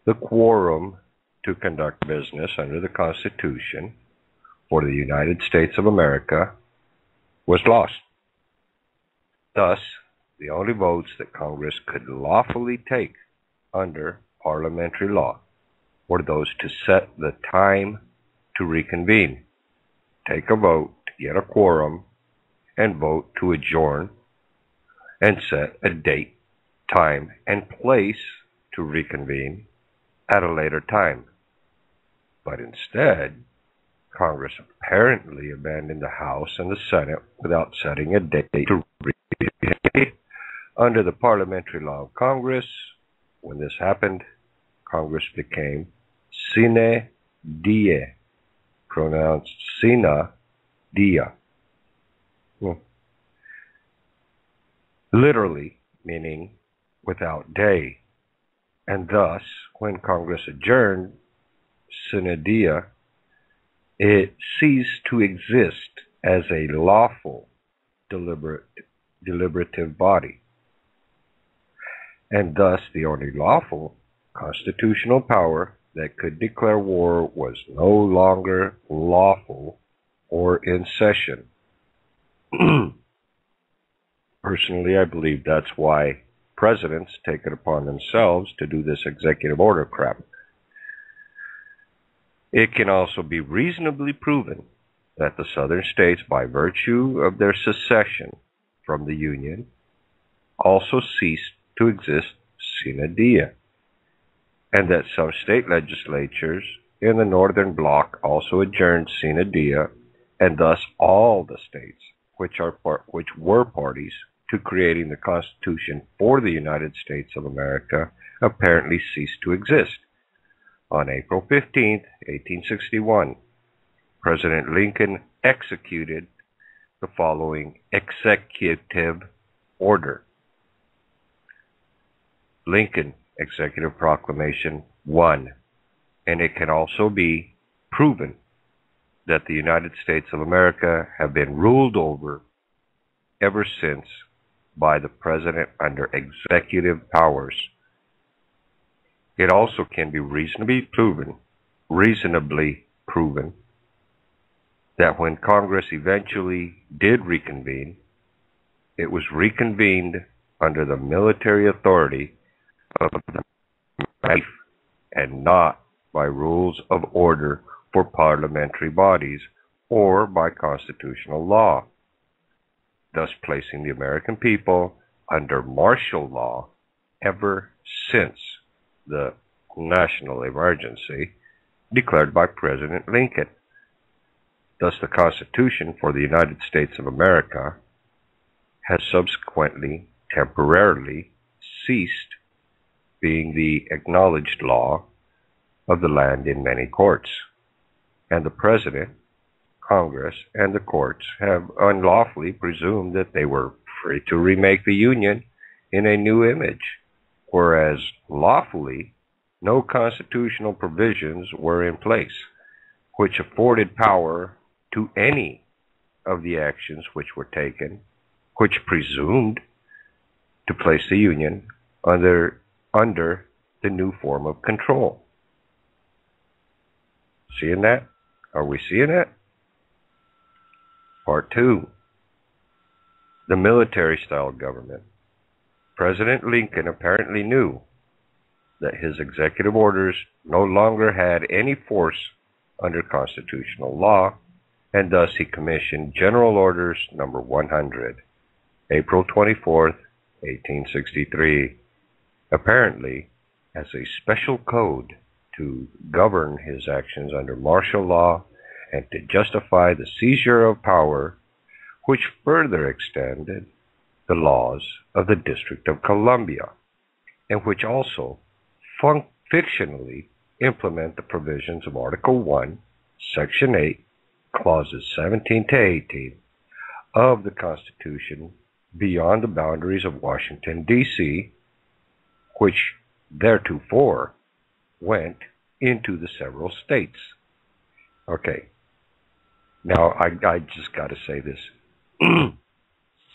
the quorum to conduct business under the Constitution for the United States of America was lost. Thus, the only votes that Congress could lawfully take under parliamentary law were those to set the time to reconvene, take a vote to get a quorum, and vote to adjourn, and set a date, time, and place to reconvene at a later time. But instead, Congress apparently abandoned the House and the Senate without setting a date to reconvene. Under the parliamentary law of Congress, when this happened, Congress became sine die, pronounced sine dia. Literally meaning without day. And thus, when Congress adjourned sine die, it ceased to exist as a lawful deliberative body. And thus, the only lawful constitutional power that could declare war was no longer lawful or in session. Personally, I believe that's why presidents take it upon themselves to do this executive order crap. It can also be reasonably proven that the southern states, by virtue of their secession from the Union, also ceased to exist sine die, and that some state legislatures in the Northern Bloc also adjourned sine die, and thus all the states which were parties to creating the Constitution for the United States of America apparently ceased to exist. On April 15, 1861, President Lincoln executed the following executive order. Lincoln Executive Proclamation 1, and it can also be proven that the United States of America have been ruled over ever since by the President under executive powers. It also can be reasonably proven that when Congress eventually did reconvene, it was reconvened under the military authority of the life and not by rules of order for parliamentary bodies or by constitutional law, thus placing the American people under martial law ever since the national emergency declared by President Lincoln. Thus, the Constitution for the United States of America has subsequently temporarily ceased being the acknowledged law of the land in many courts, and the President, Congress, and the courts have unlawfully presumed that they were free to remake the Union in a new image, whereas lawfully no constitutional provisions were in place which afforded power to any of the actions which were taken, which presumed to place the Union under the new form of control. Seeing that? Are we seeing it? Part 2. The military-style government. President Lincoln apparently knew that his executive orders no longer had any force under constitutional law, and thus he commissioned General Orders Number 100, April 24, 1863, apparently as a special code to govern his actions under martial law and to justify the seizure of power, which further extended the laws of the District of Columbia, and which also fictionally implement the provisions of Article 1, Section 8, Clauses 17 to 18 of the Constitution beyond the boundaries of Washington, D.C., which theretofore went into the several states. Okay. Now I just got to say this. I'm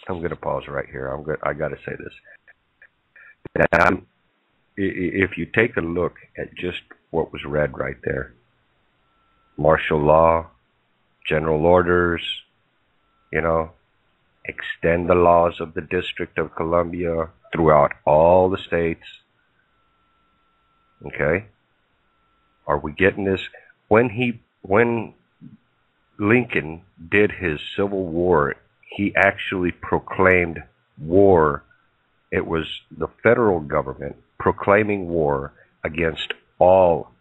going to pause right here. I got to say this. Now, if you take a look at just what was read right there, martial law, general orders, extend the laws of the District of Columbia throughout all the states. Okay? Are we getting this? When Lincoln did his Civil War, he actually proclaimed war. It was the federal government proclaiming war against all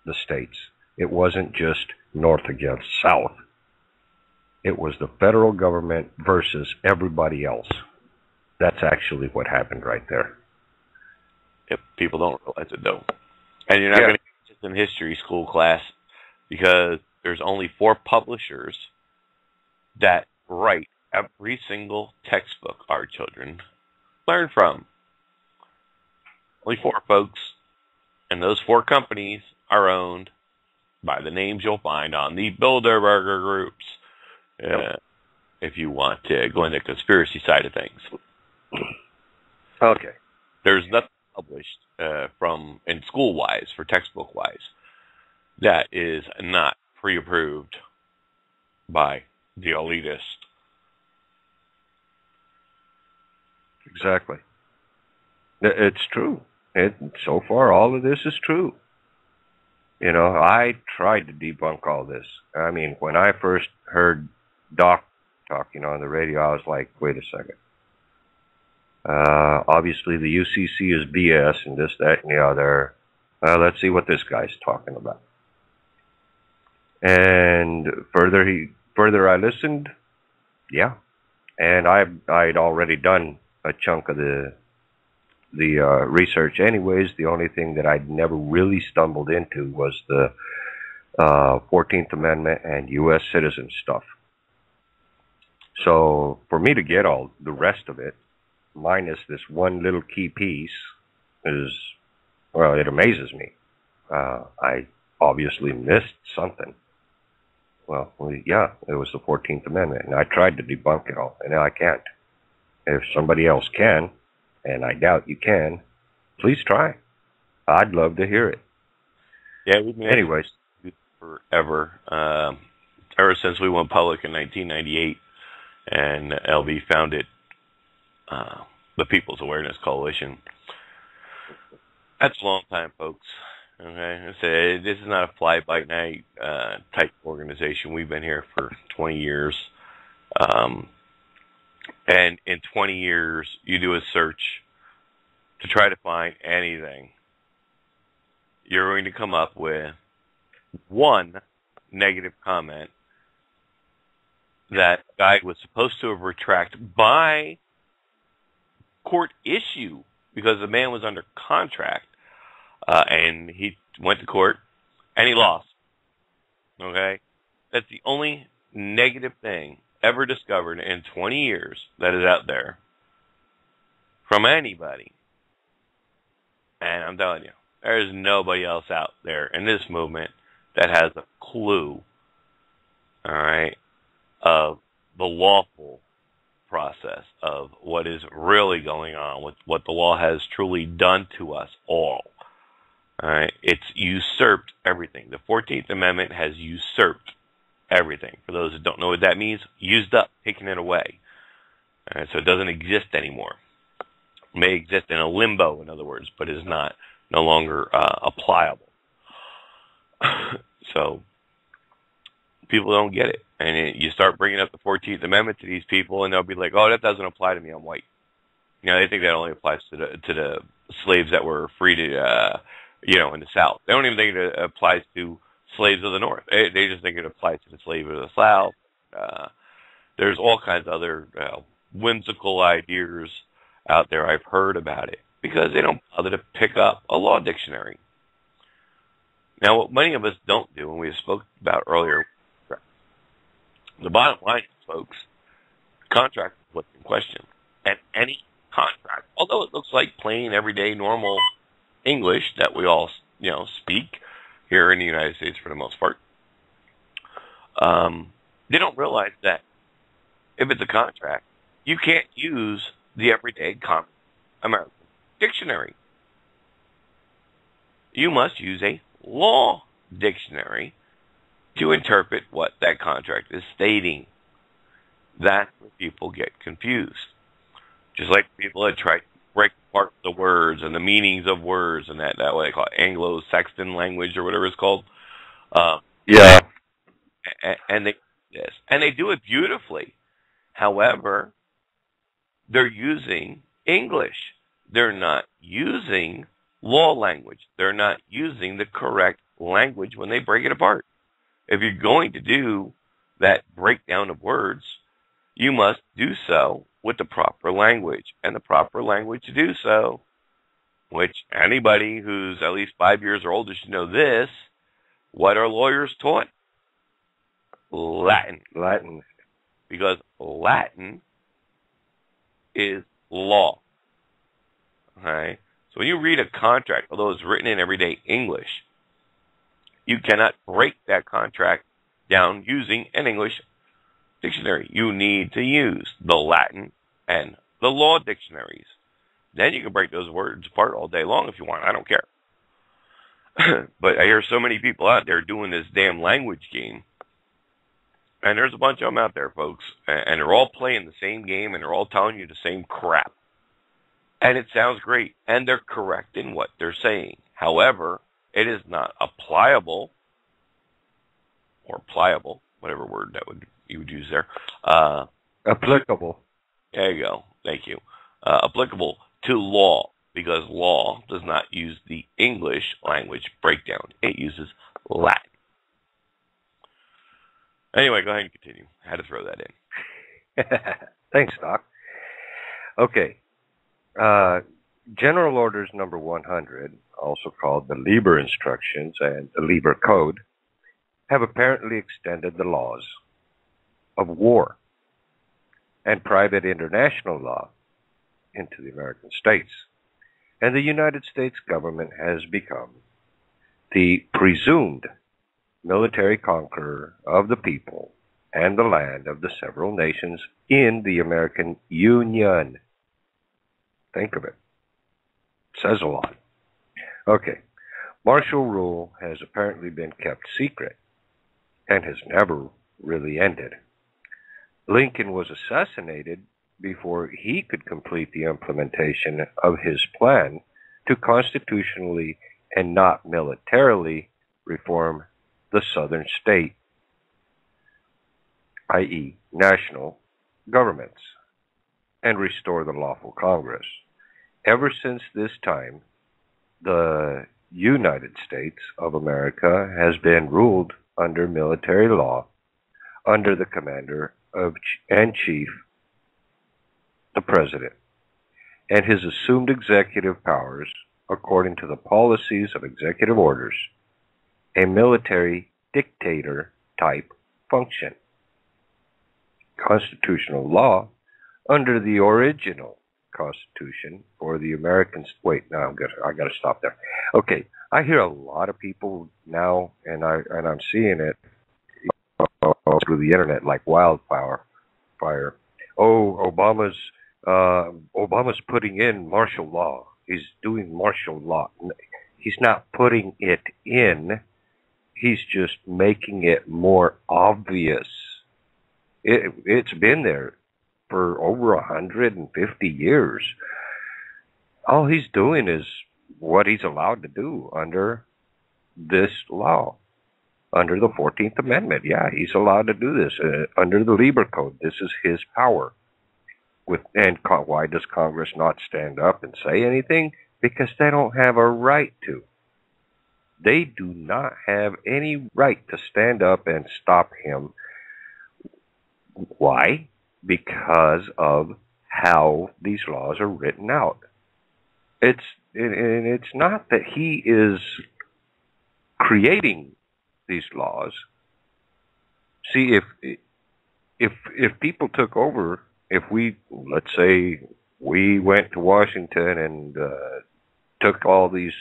the states. It wasn't just North against South. It was the federal government versus everybody else. That's actually what happened right there. Yep, people don't realize it though. And you're not going to get this in history school class because there's only 4 publishers that write every single textbook our children learn from. Only 4 folks. And those 4 companies are owned by the names you'll find on the Bilderberger groups. If you want to go into the conspiracy side of things. Okay. There's nothing published from, in school-wise, for textbook-wise, that is not pre-approved by the elitist. Exactly. It's true. So far, all of this is true. I tried to debunk all this. I mean, when I first heard Doc talking on the radio, I was like, wait a second. Obviously, the UCC is BS and this, that, and the other. Let's see what this guy's talking about. And further I listened, yeah. And I'd already done a chunk of the research anyways. The only thing that I'd never really stumbled into was the 14th Amendment and U.S. citizen stuff. So for me to get all the rest of it, minus this one little key piece, it amazes me. I obviously missed something. Well, yeah, it was the 14th Amendment, and I tried to debunk it all, and I can't. If somebody else can, and I doubt you can, please try. I'd love to hear it. Yeah, we've been anyways forever, ever since we went public in 1998, and LB founded the People's Awareness Coalition. That's a long time, folks. Okay, this is not a fly-by-night type organization. We've been here for 20 years. And in 20 years, you do a search to try to find anything. You're going to come up with one negative comment that the guy was supposed to have retracted by court issue because the man was under contract. And he went to court, and he lost. Okay? That's the only negative thing ever discovered in 20 years that is out there from anybody. And I'm telling you, there is nobody else out there in this movement that has a clue, all right, of the lawful process of what is really going on, with what the law has truly done to us all. All right, it's usurped everything. The 14th Amendment has usurped everything. For those that don't know what that means, used up, taken it away. All right, so it doesn't exist anymore. It may exist in a limbo, in other words, but is no longer applicable. So people don't get it, and you start bringing up the 14th Amendment to these people, and they'll be like, "Oh, that doesn't apply to me. I'm white." They think that only applies to the slaves that were free to. In the South. They don't even think it applies to slaves of the North. They just think it applies to the slaves of the South. There's all kinds of other whimsical ideas out there. I've heard about it because they don't bother to pick up a law dictionary. Now, what many of us don't do, and we spoke about earlier, the bottom line is, folks, contract is what's in question. And any contract although it looks like plain, everyday, normal English that we all, speak here in the United States for the most part, they don't realize that if it's a contract, you can't use the everyday common American dictionary. You must use a law dictionary to interpret what that contract is stating. That's where people get confused. Just like people that try to break apart the words and the meanings of words and that what they call it, Anglo-Saxon language or whatever it's called. Yeah. And they do it beautifully. However, they're using English. They're not using law language. They're not using the correct language when they break it apart. If you're going to do that breakdown of words, you must do so with the proper language. And the proper language to do so, which anybody who's at least 5 years or older should know this, what are lawyers taught? Latin. Latin. Because Latin is law. Okay? So when you read a contract, although it's written in everyday English, you cannot break that contract down using an English dictionary. You need to use the Latin and the law dictionaries. Then you can break those words apart all day long if you want. I don't care. But I hear so many people out there doing this damn language game. And there's a bunch of them out there, folks. And they're all playing the same game, and they're all telling you the same crap. And it sounds great. And they're correct in what they're saying. However, it is not applicable, or pliable, whatever word you would use there. Applicable. There you go. Thank you. Applicable to law, because law does not use the English language breakdown. It uses Latin. Anyway, go ahead and continue. I had to throw that in. Thanks, Doc. Okay. General Orders Number 100, also called the Lieber Instructions and the Lieber Code, have apparently extended the laws of war and private international law into the American states. And the United States government has become the presumed military conqueror of the people and the land of the several nations in the American Union. Think of it. Says a lot. Okay. Martial rule has apparently been kept secret and has never really ended. Lincoln was assassinated before he could complete the implementation of his plan to constitutionally and not militarily reform the southern state, i.e., national governments, and restore the lawful Congress. Ever since this time, the United States of America has been ruled under military law, under the commander and chief, the president, and his assumed executive powers according to the policies of executive orders, a military dictator type function. Constitutional law under the original Constitution for the Americans. Wait, no, I got to stop there. Okay, I hear a lot of people now, and I'm seeing it through the internet like wildfire. Oh, Obama's putting in martial law. He's doing martial law. He's not putting it in. He's just making it more obvious. It's been there for over 150 years. All he's doing is what he's allowed to do under this law, under the 14th Amendment. Yeah, he's allowed to do this under the Lieber Code. This is his power. Why does Congress not stand up and say anything? Because they don't have a right to. They do not have any right to stand up and stop him. Why? Because of how these laws are written out. It's not that he is creating these laws. See, if people took over, if we, let's say, we went to Washington and took all these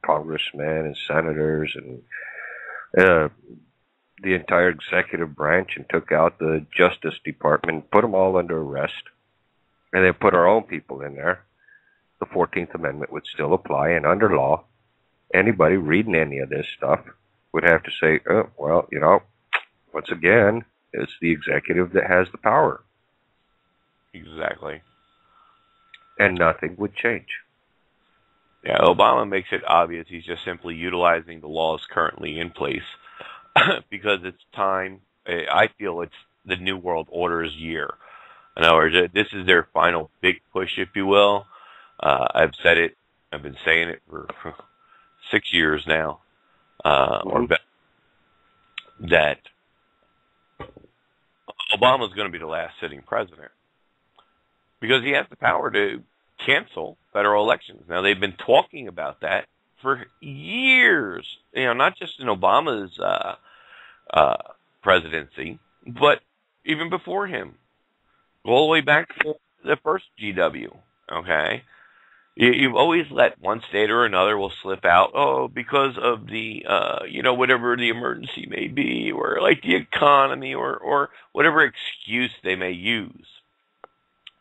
congressmen and senators and the entire executive branch and took out the Justice Department, put them all under arrest, and then put our own people in there, the 14th Amendment would still apply, and under law, anybody reading any of this stuff would have to say, oh, well, you know, once again, it's the executive that has the power. Exactly. And nothing would change. Yeah, Obama makes it obvious he's just simply utilizing the laws currently in place because it's time. I feel it's the New World Order's year. In other words, this is their final big push, if you will. I've said it. I've been saying it for 6 years now, or better, that Obama's going to be the last sitting president because he has the power to cancel federal elections. Now, they've been talking about that for years, you know, not just in Obama's presidency, but even before him, all the way back to the first GW, okay? You've always let one state or another will slip out, oh, because of the, you know, whatever the emergency may be, or like the economy, or whatever excuse they may use,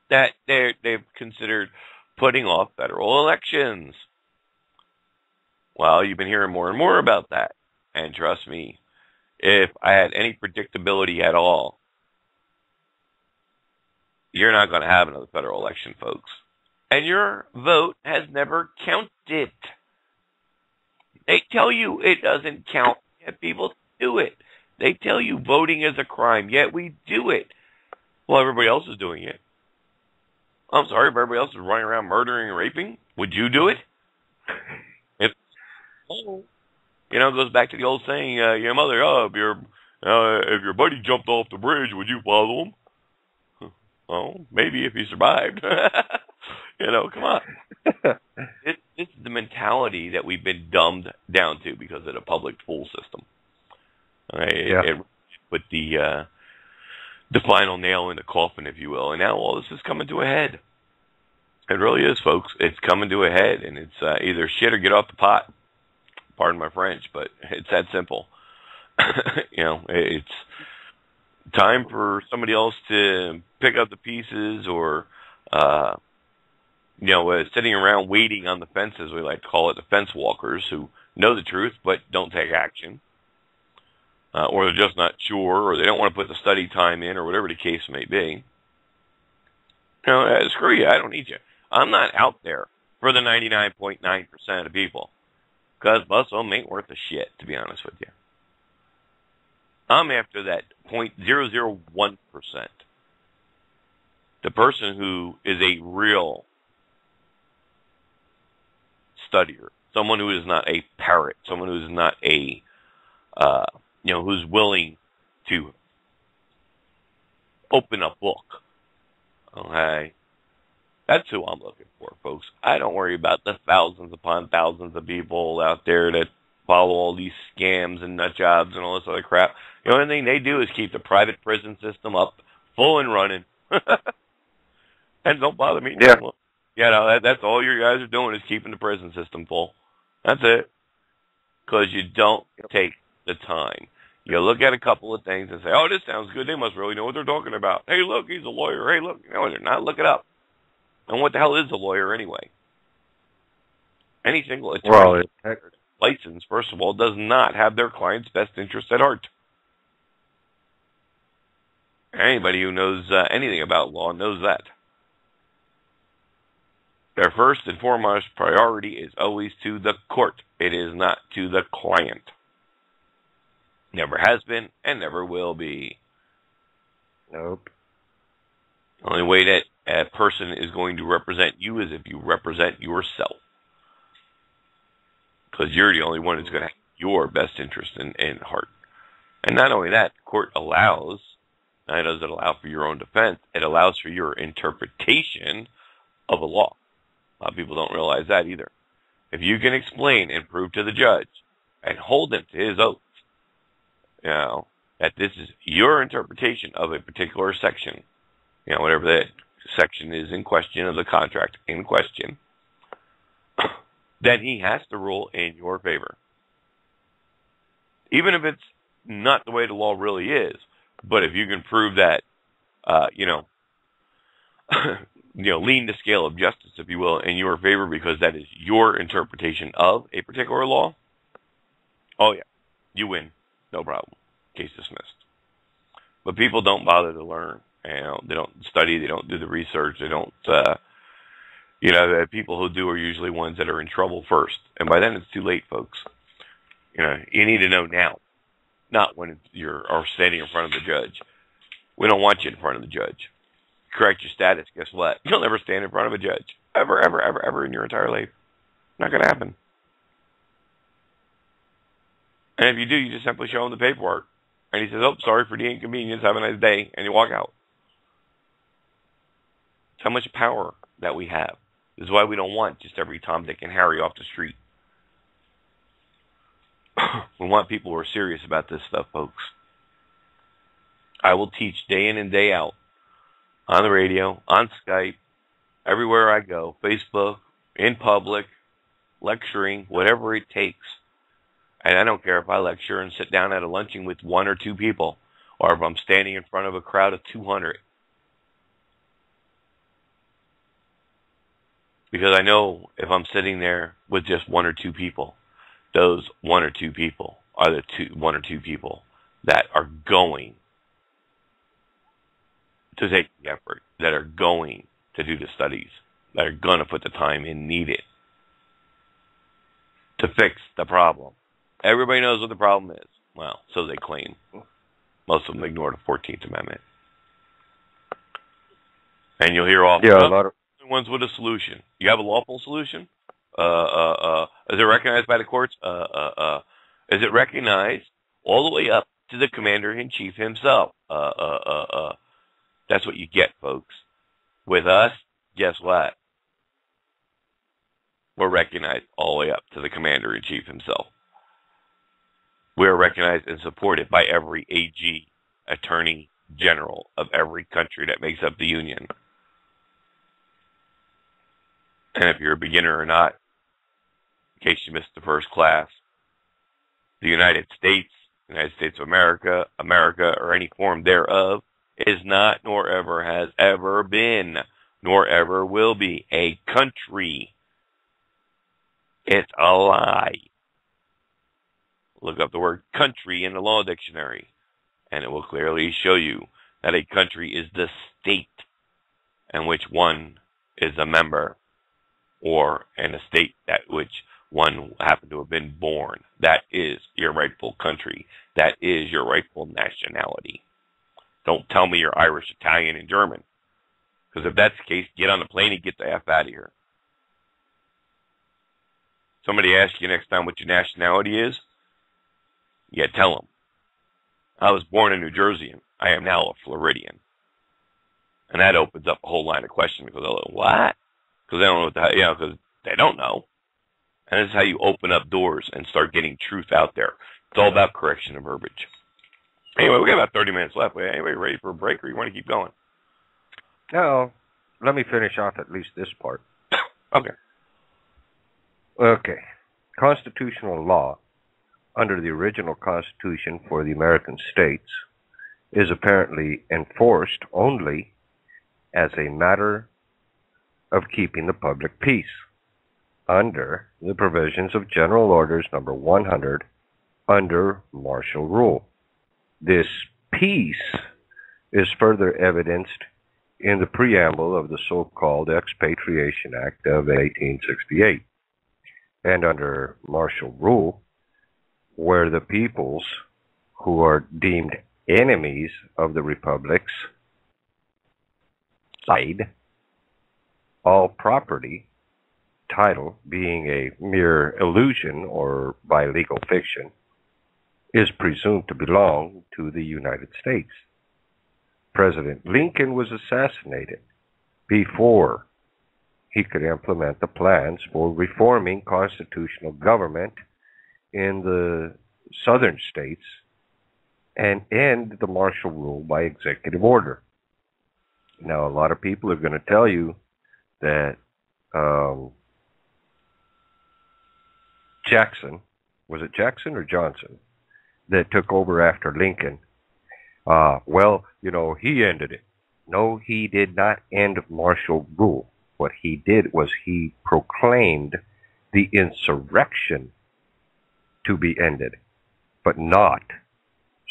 that they've considered putting off federal elections. Well, you've been hearing more and more about that. And trust me, if I had any predictability at all, you're not going to have another federal election, folks. And your vote has never counted. They tell you it doesn't count, yet people do it. They tell you voting is a crime, yet we do it. Well, everybody else is doing it. I'm sorry, if everybody else is running around murdering and raping, would you do it? If you know, it goes back to the old saying, your mother, if your buddy jumped off the bridge, would you follow him? Oh, maybe if he survived. You know, come on. This is the mentality that we've been dumbed down to because of the public school system. It put the final nail in the coffin, if you will. And now all this is coming to a head. It really is, folks. It's coming to a head, and it's either shit or get off the pot. Pardon my French, but it's that simple. You know, it's time for somebody else to pick up the pieces, or you know, sitting around waiting on the fences. We like to call it the fence walkers, who know the truth but don't take action, or they're just not sure, or they don't want to put the study time in, or whatever the case may be. You know, screw you. I don't need you. I'm not out there for the 99.9% of people, because most of them ain't worth a shit, to be honest with you. I'm after that 0.001%. The person who is a real studier, someone who is not a parrot, someone who is not a, you know, who's willing to open a book. Okay? That's who I'm looking for, folks. I don't worry about the thousands upon thousands of people out there that follow all these scams and nut jobs and all this other crap. The only thing they do is keep the private prison system up, full and running. And don't bother me. Yeah. You know, that's all you guys are doing is keeping the prison system full. That's it. Because you don't take the time. You look at a couple of things and say, oh, this sounds good. They must really know what they're talking about. Hey, look, he's a lawyer. Hey, look. No, they're not. Look it up. And what the hell is a lawyer anyway? Any single attorney license, first of all, does not have their client's best interest at heart. Anybody who knows anything about law knows that. Their first and foremost priority is always to the court. It is not to the client. Never has been and never will be. Nope. The only way that a person is going to represent you is if you represent yourself. Because you're the only one who's going to have your best interest in heart. And not only that, the court allows, not only does it allow for your own defense, it allows for your interpretation of a law. A lot of people don't realize that either. If you can explain and prove to the judge and hold him to his oath, you know, that this is your interpretation of a particular section, you know, whatever that section is in question of the contract in question, then he has to rule in your favor. Even if it's not the way the law really is, but if you can prove that, lean the scale of justice, if you will, in your favor because that is your interpretation of a particular law, oh yeah, you win. No problem. Case dismissed. But people don't bother to learn. They don't study. They don't do the research. They don't, the people who do are usually ones that are in trouble first. And by then it's too late, folks. You need to know now, not when you're standing in front of the judge. We don't want you in front of the judge. Correct your status, guess what? You'll never stand in front of a judge. Ever, ever, ever, ever in your entire life. Not going to happen. And if you do, you just simply show him the paperwork. And he says, oh, sorry for the inconvenience. Have a nice day. And you walk out. It's how much power that we have. This is why we don't want just every Tom, Dick, and Harry off the street. We want people who are serious about this stuff, folks. I will teach day in and day out. On the radio, on Skype, everywhere I go, Facebook, in public, lecturing, whatever it takes. And I don't care if I lecture and sit down at a luncheon with 1 or 2 people, or if I'm standing in front of a crowd of 200. Because I know if I'm sitting there with just 1 or 2 people, those 1 or 2 people are the 1 or 2 people that are going to take the effort, that are going to do the studies, that are going to put the time in needed to fix the problem. Everybody knows what the problem is. Well, so they claim. Most of them ignore the 14th Amendment. And you'll hear often, a lot of ones with a solution. You have a lawful solution? Is it recognized by the courts? Is it recognized all the way up to the commander-in-chief himself? That's what you get, folks. With us, guess what? We're recognized all the way up to the commander-in-chief himself. We're recognized and supported by every AG, attorney general of every country that makes up the Union. And if you're a beginner or not, in case you missed the first class, the United States of America, or any form thereof, is not, nor ever has ever been, nor ever will be a country. It's a lie. Look up the word country in the law dictionary, and it will clearly show you that a country is the state in which one is a member, or in a state that which one happened to have been born. That is your rightful country. That is your rightful nationality. Don't tell me you're Irish, Italian, and German. Because if that's the case, get on the plane and get the F out of here. Somebody asks you next time what your nationality is, yeah, tell them. I was born in New Jersey, and I am now a Floridian. And that opens up a whole line of questions. Because they're like, what? Because they don't know what because they don't know. And this is how you open up doors and start getting truth out there. It's all about correction of verbiage. Anyway, we got about 30 minutes left. Anybody ready for a break, or you want to keep going? No, let me finish off at least this part. Okay. Okay. Constitutional law under the original Constitution for the American states is apparently enforced only as a matter of keeping the public peace under the provisions of General Orders Number 100 under martial rule. This peace is further evidenced in the preamble of the so-called Expatriation Act of 1868. And under martial rule, where the peoples who are deemed enemies of the republics cede all property, title being a mere illusion or by legal fiction, is presumed to belong to the United States. President Lincoln was assassinated before he could implement the plans for reforming constitutional government in the southern states and end the martial rule by executive order. Now, a lot of people are going to tell you that Jackson, was it Jackson or Johnson, that took over after Lincoln? Well, he ended it. No, he did not end martial rule. What he did was he proclaimed the insurrection to be ended, but not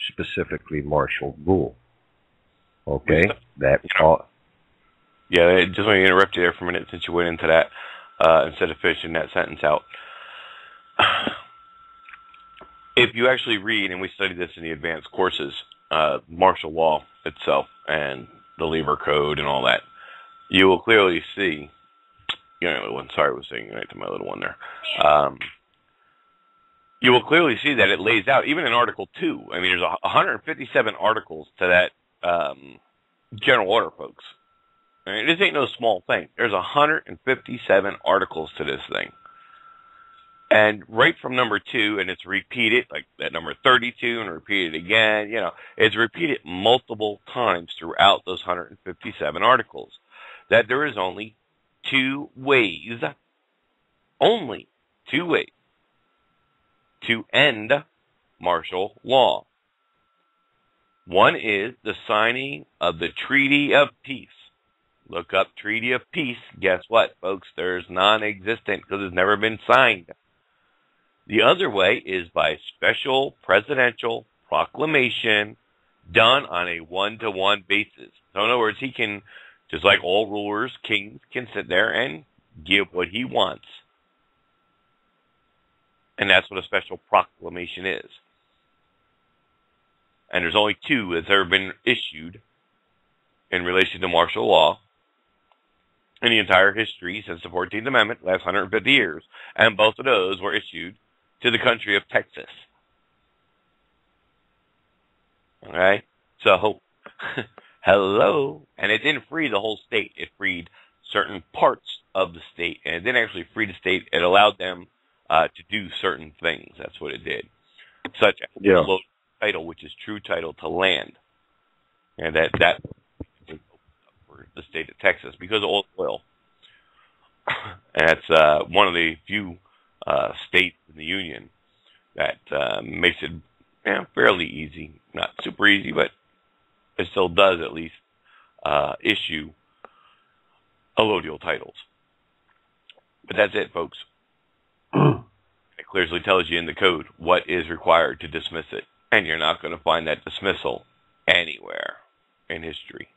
specifically martial rule. Okay? That's all. Yeah, I just want to interrupt you there for a minute since you went into that instead of finishing that sentence out. If you actually read, and we studied this in the advanced courses, martial law itself and the Lever Code and all that, you will clearly see, sorry, I was saying right to my little one there. You will clearly see that it lays out, even in Article 2, I mean, there's 157 articles to that general order, folks. I mean, this ain't no small thing. There's 157 articles to this thing. And right from number 2, and it's repeated, like at number 32, and repeated again, it's repeated multiple times throughout those 157 articles, that there is only two ways to end martial law. One is the signing of the Treaty of Peace. Look up Treaty of Peace. Guess what, folks? There's non-existent because it's never been signed. The other way is by special presidential proclamation done on a one-to-one basis. So in other words, he can, just like all rulers, kings can sit there and give what he wants. And that's what a special proclamation is. And there's only two that's ever been issued in relation to martial law in the entire history since the 14th Amendment, last 150 years. And both of those were issued to the country of Texas. Okay? So, hello. And it didn't free the whole state. It freed certain parts of the state. And it didn't actually free the state. It allowed them to do certain things. That's what it did. Such as the local title, which is true title to land. And that for the state of Texas because of oil. And that's one of the few states in the Union that makes it fairly easy. Not super easy, but it still does at least issue allodial titles. But that's it, folks. It clearly tells you in the code what is required to dismiss it. And you're not going to find that dismissal anywhere in history.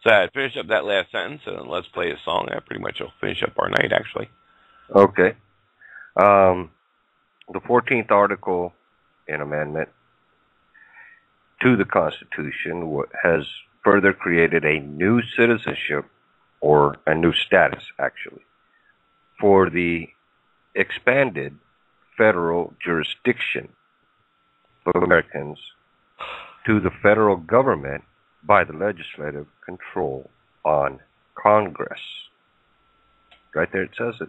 So I finish up that last sentence, and let's play a song. That pretty much will finish up our night, actually. Okay. The 14th article in amendment to the Constitution has further created a new citizenship, or a new status, actually, for the expanded federal jurisdiction of Americans to the federal government by the legislative control on Congress. Right there it says it.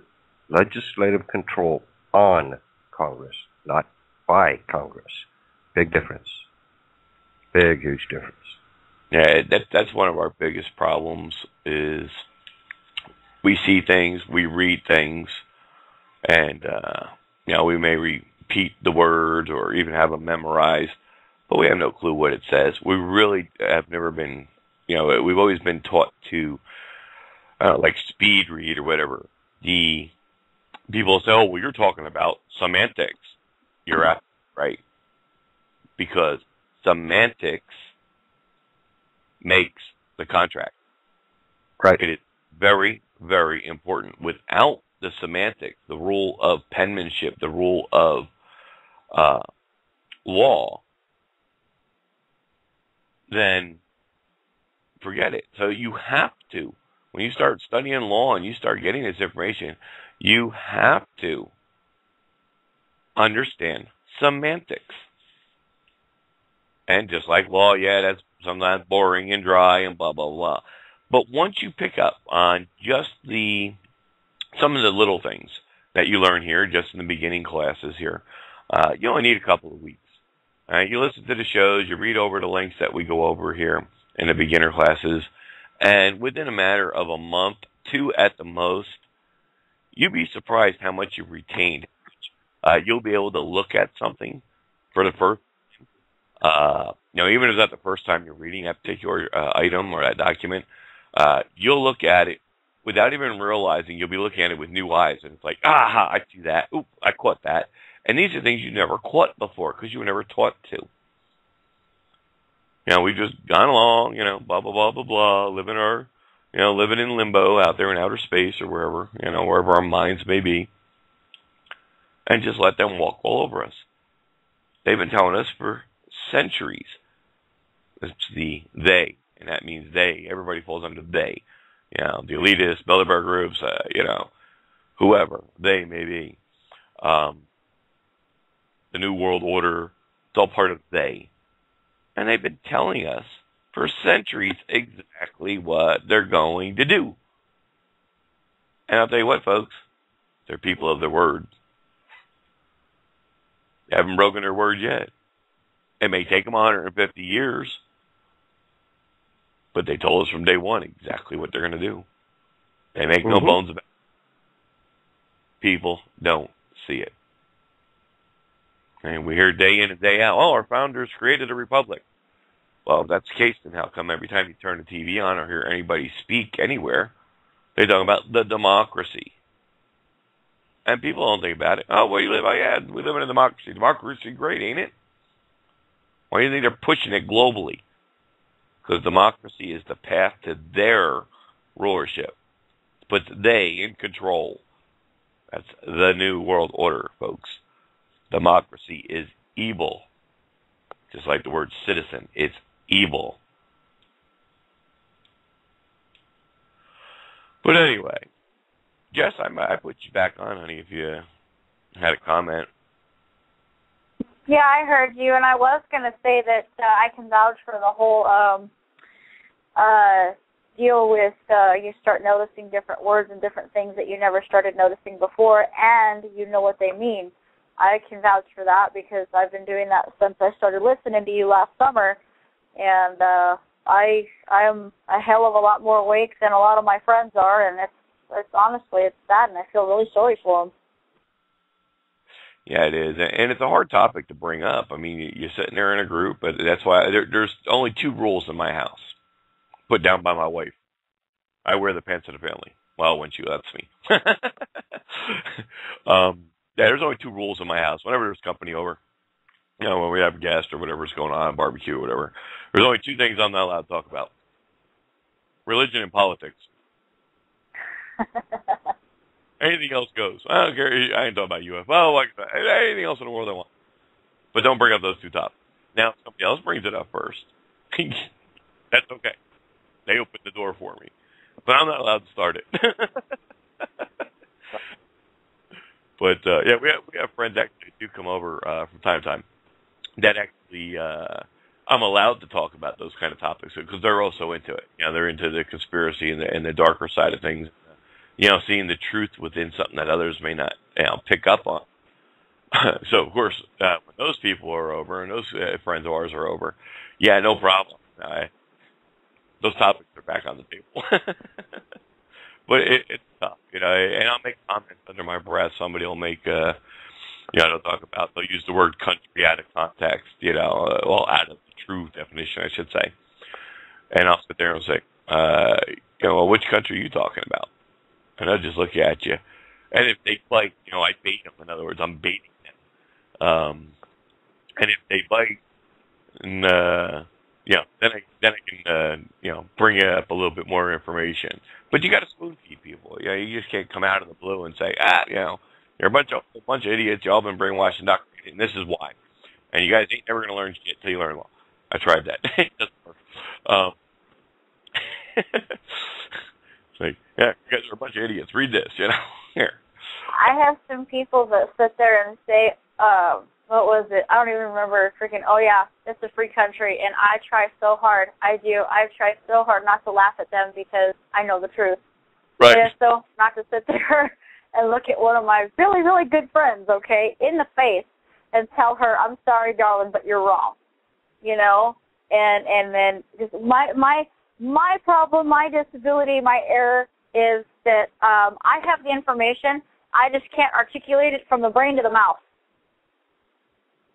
Legislative control on Congress, not by Congress. Big difference. Big, huge difference. Yeah, that's one of our biggest problems is we see things, we read things, and we may repeat the words or even have them memorized, but we have no clue what it says. We really have never been, we've always been taught to, like speed read or whatever. The people say, oh, well, you're talking about semantics. You're right. Because semantics makes the contract. Right. It is very, very important. Without the semantics, the rule of penmanship, the rule of law, then forget it. So you have to, when you start studying law and you start getting this information, you have to understand semantics. And just like law, that's sometimes boring and dry and blah, blah, blah. But once you pick up on just some of the little things that you learn here, just in the beginning classes here, you only need a couple of weeks. You listen to the shows, you read over the links that we go over here in the beginner classes, And within a matter of a month, 2 at the most, you'd be surprised how much you've retained. You'll be able to look at something for the first, even if it's not the first time you're reading that particular item or that document, you'll look at it without even realizing. You'll be looking at it with new eyes, and it's like, aha, I see that. Oop, I caught that. And these are things you never caught before because you were never taught to. We've just gone along, blah, blah, blah, blah, blah, living in limbo out there in outer space or wherever, wherever our minds may be, and just let them walk all over us. They've been telling us for centuries. It's the they, and that means they. Everybody falls under they. The elitists, Bilderberg groups, whoever they may be. The New World Order, it's all part of they. And they've been telling us for centuries exactly what they're going to do. And I'll tell you what, folks, they're people of their word. They haven't broken their word yet. It may take them 150 years, but they told us from day one exactly what they're going to do. They make no bones about it. People don't see it. And we hear day in and day out, our founders created a republic. Well, if that's the case, then how come every time you turn the TV on or hear anybody speak anywhere, they talk about the democracy? And people don't think about it. Oh, where you live? Oh, yeah, we live in a democracy. Democracy, great, ain't it? Why do you think they're pushing it globally? Because democracy is the path to their rulership. It puts they in control. That's the New World Order, folks. Democracy is evil. Just like the word citizen, it's evil. But anyway, Jess, I put you back on, honey, if you had a comment. Yeah, I heard you, and I was going to say that I can vouch for the whole deal with you start noticing different words and different things that you never started noticing before, and you know what they mean. I can vouch for that because I've been doing that since I started listening to you last summer, and I am a hell of a lot more awake than a lot of my friends are, and it's honestly, it's sad, and I feel really sorry for them. Yeah, it is, and it's a hard topic to bring up. I mean, you're sitting there in a group, but that's why there's only 2 rules in my house, put down by my wife. I wear the pants of the family. Well, when she lets me. Yeah, there's only 2 rules in my house. Whenever there's company over, when we have guests or whatever's going on, barbecue or whatever, there's only 2 things I'm not allowed to talk about: religion and politics. Anything else goes. I don't care. I ain't talking about UFO. Anything else in the world I want. But don't bring up those 2 topics. Now, if somebody else brings it up first, that's okay. They open the door for me. But I'm not allowed to start it. But, yeah, we have friends actually do come over from time to time that actually I'm allowed to talk about those kind of topics because they're also into it. They're into the conspiracy and the darker side of things. Seeing the truth within something that others may not pick up on. So, of course, when those people are over and those friends of ours are over, yeah, no problem. Those topics are back on the table. But it's tough, and I'll make comments under my breath. Somebody will make, they'll use the word country out of context, out of the true definition, I should say. And I'll sit there and say, well, which country are you talking about? And I'll just look at you. And if they bite, I bait them. In other words, I'm baiting them. And if they bite, and then I can bring up a little bit more information. But you got to spoon feed people. You just can't come out of the blue and say, you're a bunch of idiots. Y'all been brainwashed and indoctrinated, and this is why. And you guys ain't never gonna learn shit till you learn law. I tried that. It doesn't work. It's like, yeah, you guys are a bunch of idiots. Read this, Here. I have some people that sit there and say, what was it? I don't even remember. Oh yeah, it's a free country, and I try so hard. I've tried so hard not to laugh at them because I know the truth. Right. And so not to sit there and look at one of my really, really good friends, okay, in the face and tell her, I'm sorry, darling, but you're wrong. And then just my My problem, my disability, my error is that I have the information. I just can't articulate it from the brain to the mouth.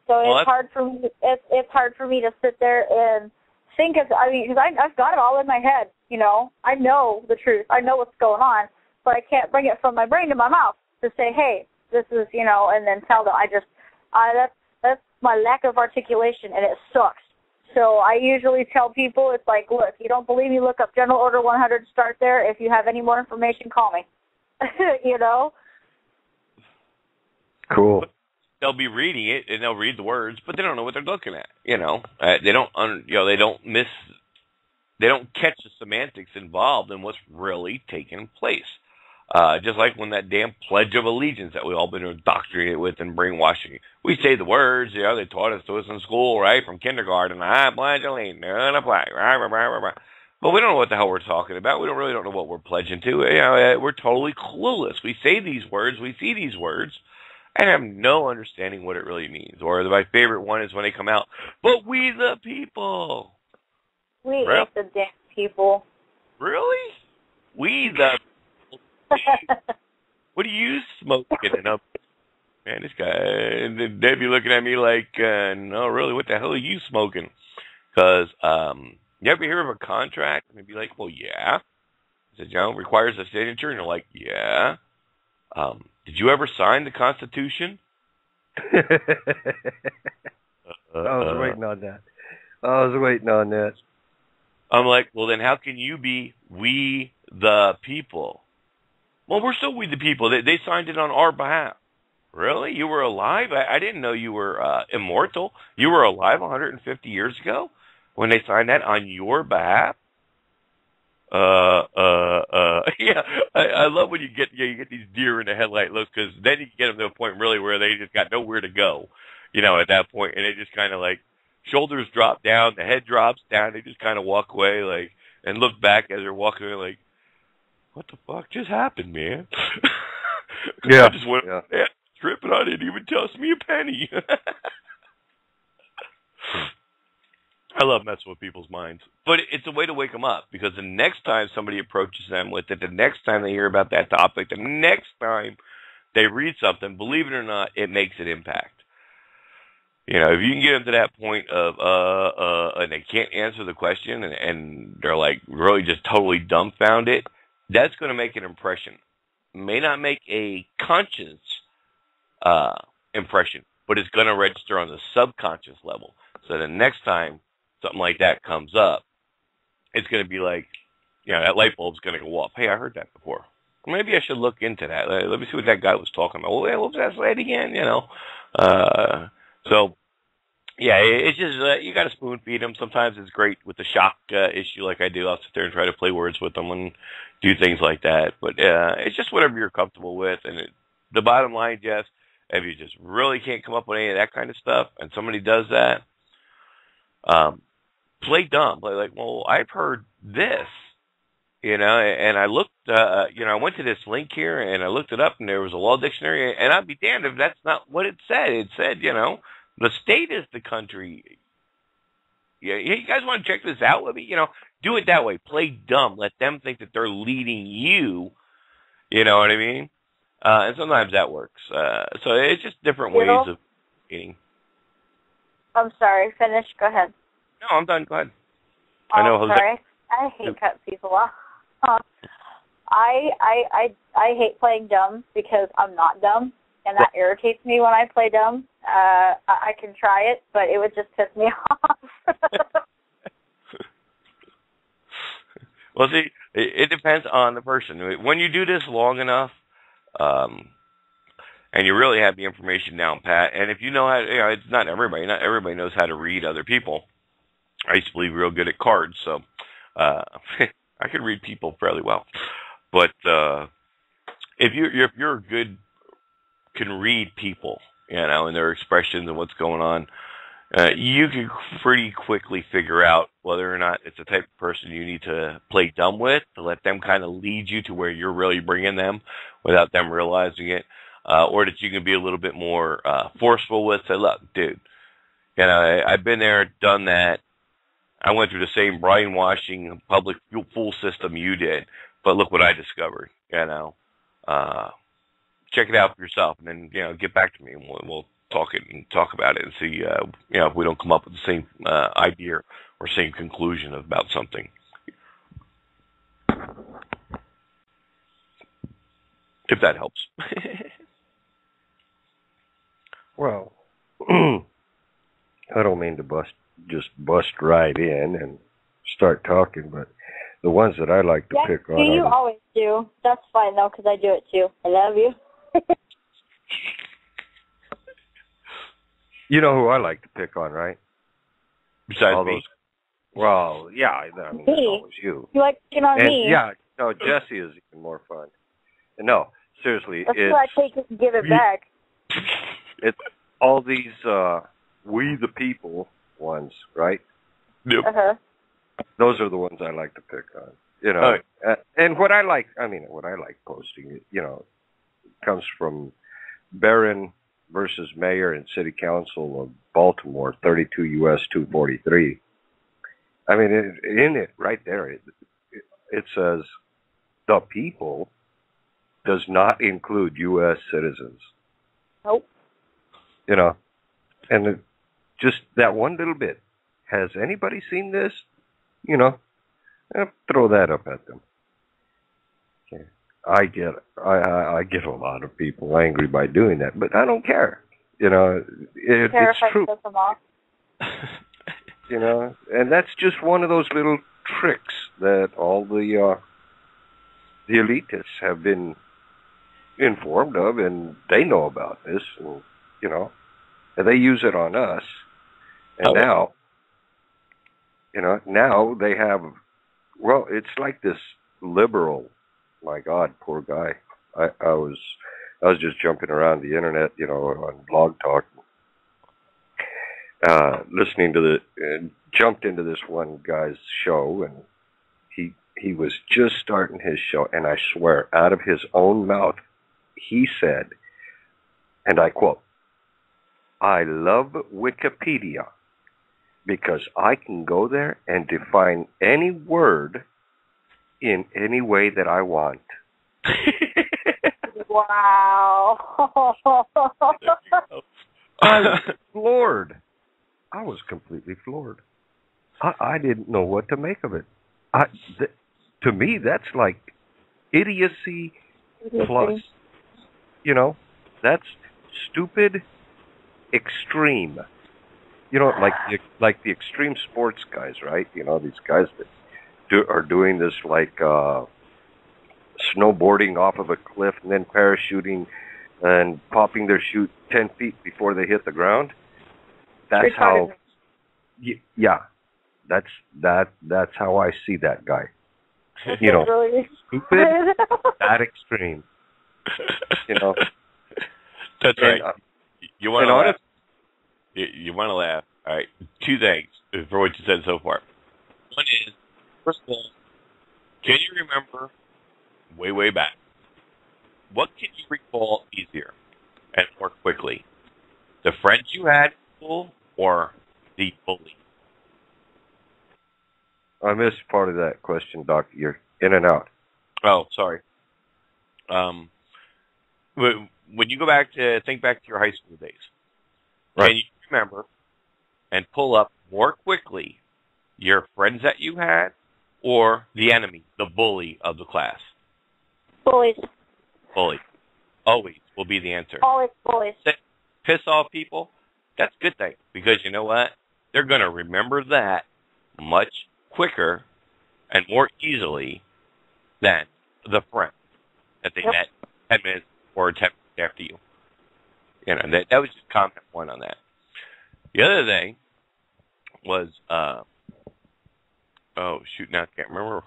So it's hard for me. It's hard for me to sit there and think of. I mean, because I've got it all in my head. You know, I know the truth. I know what's going on, but I can't bring it from my brain to my mouth to say, hey, this is, you know, and then tell them. That's my lack of articulation, and it sucks. So I usually tell people, it's like, look, you don't believe me, look up General Order 100, start there. If you have any more information, call me. You know? Cool. They'll be reading it and they'll read the words, but they don't know what they're looking at. You know, they don't catch the semantics involved in what's really taking place. Just like when that damn Pledge of Allegiance that we've all been indoctrinated with and brainwashing. We say the words, you know, they taught us to us in school, right, from kindergarten. I pledge allegiance to the flag, but we don't know what the hell we're talking about. We don't know what we're pledging to. You know, we're totally clueless. We say these words, we see these words, and have no understanding what it really means. Or my favorite one is when they come out, but we the people. We ain't the damn people. Really? We the what are you smoking? And man, this guy, and then Debbie looking at me like, no, really, what the hell are you smoking? Because you ever hear of a contract? And they'd be like, well, yeah. I said, you know, requires a signature. And they're like, yeah. Did you ever sign the Constitution? I was waiting on that. I'm like, well, then how can you be we the people? Well, we're still we the people. They signed it on our behalf. Really? You were alive? I didn't know you were immortal. You were alive 150 years ago when they signed that on your behalf? Yeah. I love when you get these deer in the headlight looks, because then you get them to a point really where they just got nowhere to go, you know, at that point, and they just kind of like shoulders drop down, the head drops down, they just kind of walk away like and look back as they're walking away like, what the fuck just happened, man? Yeah. I just went tripping. I didn't even toss me a penny. I love messing with people's minds. But it's a way to wake them up, because the next time somebody approaches them with it, the next time they hear about that topic, the next time they read something, believe it or not, it makes an impact. You know, if you can get them to that point of, and they can't answer the question and they're like really just totally dumbfounded, that's going to make an impression. May not make a conscious impression, but it's going to register on the subconscious level. So the next time something like that comes up, it's going to be like, you know, that light bulb's going to go off. Hey, I heard that before. Maybe I should look into that. Let me see what that guy was talking about. Well, what was that slide again? You know. So, yeah, it's just you got to spoon feed them. Sometimes it's great with the shock issue, like I do. I'll sit there and try to play words with them and do things like that. But it's just whatever you're comfortable with. And the bottom line, Jess, if you just really can't come up with any of that kind of stuff, and somebody does that, play dumb. Play like, well, I've heard this, you know, and I looked, you know, I went to this link here and I looked it up, and there was a law dictionary, and I'd be damned if that's not what it said. It said, you know, the state is the country. Yeah, you guys want to check this out with me? You know, do it that way. Play dumb. Let them think that they're leading you. You know what I mean? And sometimes that works. So it's just different ways of eating. I'm sorry. Finish. Go ahead. No, I'm done. Go ahead. I know, Jose. Sorry. I hate cutting people off. I hate playing dumb because I'm not dumb, and that irritates me when I play dumb. I can try it, but it would just piss me off. Well, see, it depends on the person. When you do this long enough, and you really have the information down pat, and if you know how, you know, it's not everybody. Not everybody knows how to read other people. I used to be real good at cards, so I could read people fairly well. But if you're good, can read people, you know, and their expressions and what's going on, you can pretty quickly figure out whether or not it's the type of person you need to play dumb with, to let them kind of lead you to where you're really bringing them without them realizing it, or that you can be a little bit more forceful with. Say, look, dude, you know, I've been there, done that. I went through the same brainwashing public fool system you did, but look what I discovered. Check it out for yourself, and then get back to me, and we'll talk about it, and see if we don't come up with the same idea or same conclusion about something. If that helps. Well, I don't mean to bust right in and start talking, but the ones that I like to pick on. You always do. That's fine though, because I do it too. I love you. You know who I like to pick on, right? Besides me. Well, yeah, I mean, that's always you. You like picking on me? Yeah, no, Jesse is even more fun. No, seriously, that's why I take it and give it back. It's all these we the people ones, right? Yep. Those are the ones I like to pick on. And what I like posting, comes from Barron versus Mayor and City Council of Baltimore, 32 U.S. 243. I mean, in it, right there, it says, the people does not include U.S. citizens. Nope. And just that one little bit. Has anybody seen this? Throw that up at them. Okay. I get a lot of people angry by doing that, but I don't care. It's true. And that's just one of those little tricks that all the elitists have been informed of, and they know about this, and and they use it on us. And now they have. Well, it's like this liberal. My God, poor guy. I was just jumping around the internet, on Blog Talk, listening to jumped into this one guy's show, and he was just starting his show, and I swear, out of his own mouth, he said, and I quote, "I love Wikipedia because I can go there and define any word in any way that I want." Wow. I was floored. I was completely floored. I didn't know what to make of it. To me, that's like idiocy plus. That's stupid extreme. Like the extreme sports guys, right? These guys that are doing this like snowboarding off of a cliff and then parachuting and popping their chute 10 feet before they hit the ground. That's how. Yeah, that's how I see that guy. Really stupid, that extreme. That's right. You want to laugh. You want to laugh. All right. Two things for what you said so far. One is, first of all, can you remember way back? What can you recall easier and more quickly? The friends you had in school or the bully? I missed part of that question, Doc. You're in and out. Oh, sorry. When you think back to your high school days, right, can you remember and pull up more quickly your friends that you had or the enemy, the bully of the class? Bullies. Bully. Always will be the answer. Always bullies. Piss off people, that's a good thing, because you know what? They're going to remember that much quicker and more easily than the friend that they met 10 minutes or 10 minutes after you. That was just comment one on that. The other thing was, oh, shoot, now I can't remember.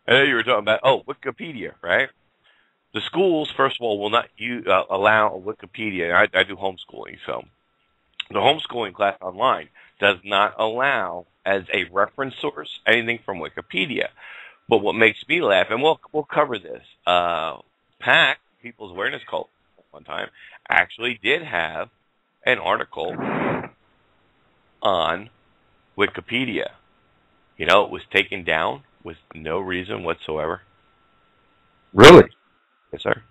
I know you were talking about, Wikipedia, right? The schools, first of all, will not allow Wikipedia. I do homeschooling, so the homeschooling class online does not allow as a reference source anything from Wikipedia. But what makes me laugh, and we'll cover this, PAC, People's Awareness Cult, one time, actually did have an article on Wikipedia. You know, it was taken down with no reason whatsoever. Really? Yes, sir.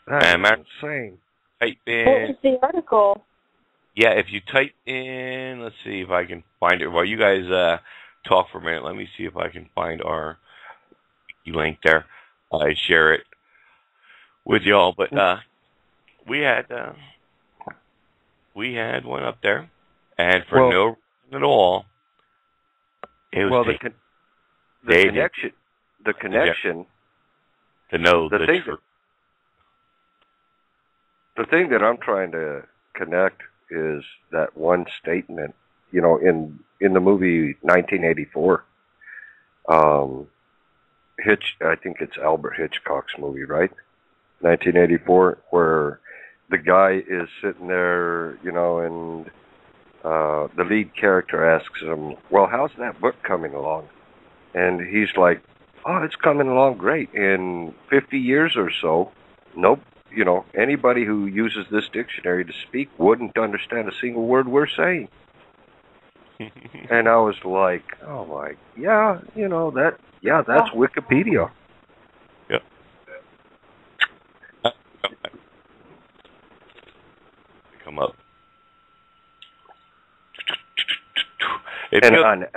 That's And insane. type in. What was the article? Yeah, if you type in, let's see if I can find it. While you guys talk for a minute, let me see if I can find our link there. I share it with y'all. But we had one up there, and for no reason at all, it was the connection. To know the thing that I'm trying to connect is that one statement, you know, in the movie 1984. I think it's Albert Hitchcock's movie, right? 1984, where the guy is sitting there, you know, and the lead character asks him, "Well, how's that book coming along?" And he's like, "Oh, it's coming along great. In 50 years or so, nope, you know, anybody who uses this dictionary to speak wouldn't understand a single word we're saying." And I was like, "Oh my, yeah, you know that, yeah, that's Wikipedia." Yep. Come up. And on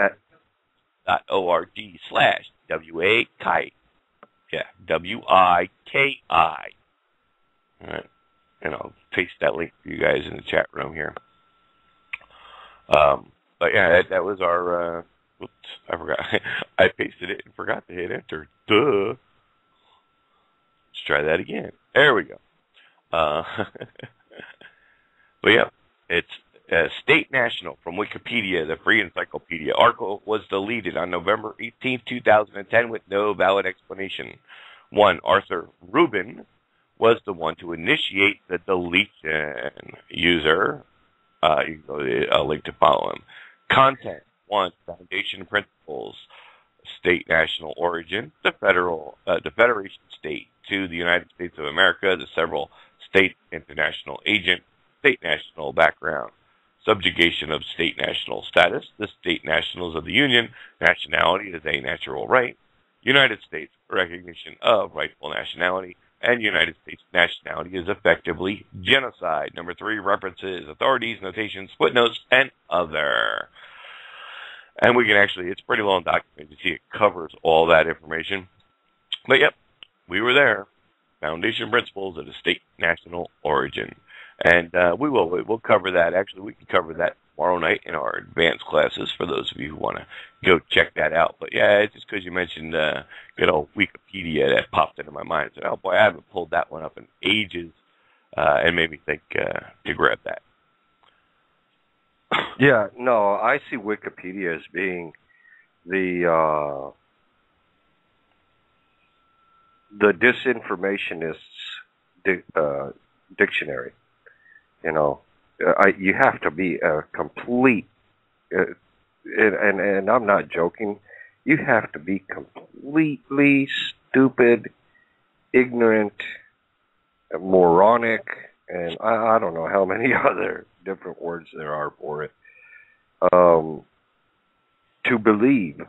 .org/WAKI. Yeah, WIKI. All right. And I'll paste that link for you guys in the chat room here. But yeah, that was our, oops, I forgot. I pasted it and forgot to hit enter. Duh. Let's try that again. There we go. But yeah, it's State National from Wikipedia, the free encyclopedia. Article was deleted on November 18, 2010 with no valid explanation. One, Arthur Rubin was the one to initiate the deletion. User, you can go to a link to follow him. Content, one, foundation principles, state national origin, the federation state, two, the United States of America, the several state international agent, state national background, subjugation of state national status, the state nationals of the Union, nationality is a natural right, United States recognition of rightful nationality, and United States nationality is effectively genocide. Number three, references, authorities, notations, footnotes, and other. And we can actually, it's pretty long document. You see it covers all that information. But yep, we were there. Foundation principles of the state national origin. And we'll cover that. Actually, we can cover that tomorrow night in our advanced classes for those of you who want to go check that out. But yeah, it's just because you mentioned good old Wikipedia that popped into my mind. I said, oh boy, I haven't pulled that one up in ages, and made me think to grab that. Yeah, no, I see Wikipedia as being the disinformationists' dictionary. You know, you have to be a complete, and I'm not joking. You have to be completely stupid, ignorant, moronic, and I don't know how many other different words there are for it, to believe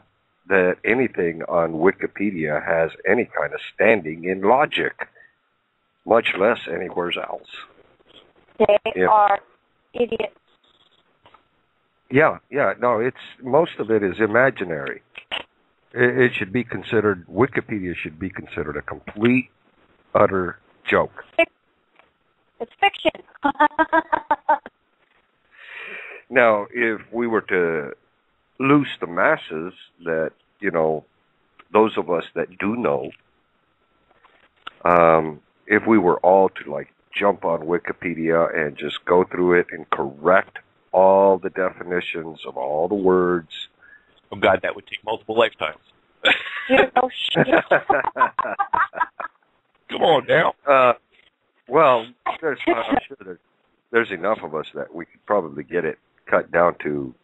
that anything on Wikipedia has any kind of standing in logic, much less anywhere else. They are idiots. Yeah, no, most of it is imaginary. It should be considered, Wikipedia should be considered a complete, utter joke. It's fiction. Now, if we were to loose the masses that, you know, those of us that do know, if we were all to, like, jump on Wikipedia and just go through it and correct all the definitions of all the words. Oh, God, that would take multiple lifetimes. Oh, shit. Come on now. Well, I'm sure there's enough of us that we could probably get it cut down to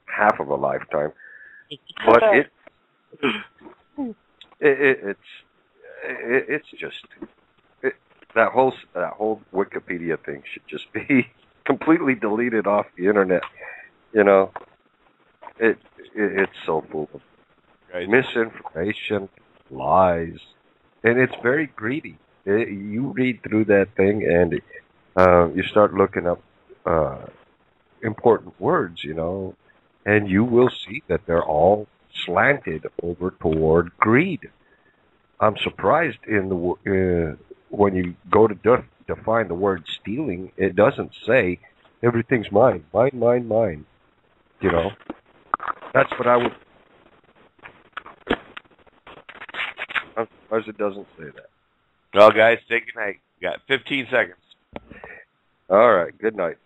half of a lifetime. But it's just that whole Wikipedia thing should just be completely deleted off the internet. You know, it's so full of Right. misinformation, lies, and it's very greedy. You read through that thing, and you start looking up important words, and you will see that they're all slanted over toward greed. I'm surprised when you go to define the word stealing, it doesn't say everything's mine, mine, mine, mine. That's what I would. I'm surprised it doesn't say that. Well, guys, say good night. You got 15 seconds. All right. Good night.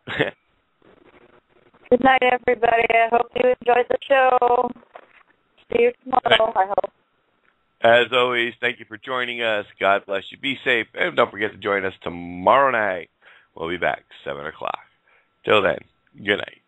Good night, everybody. I hope you enjoyed the show. See you tomorrow, I hope. As always, thank you for joining us. God bless you. Be safe. And don't forget to join us tomorrow night. We'll be back 7 o'clock. Till then, good night.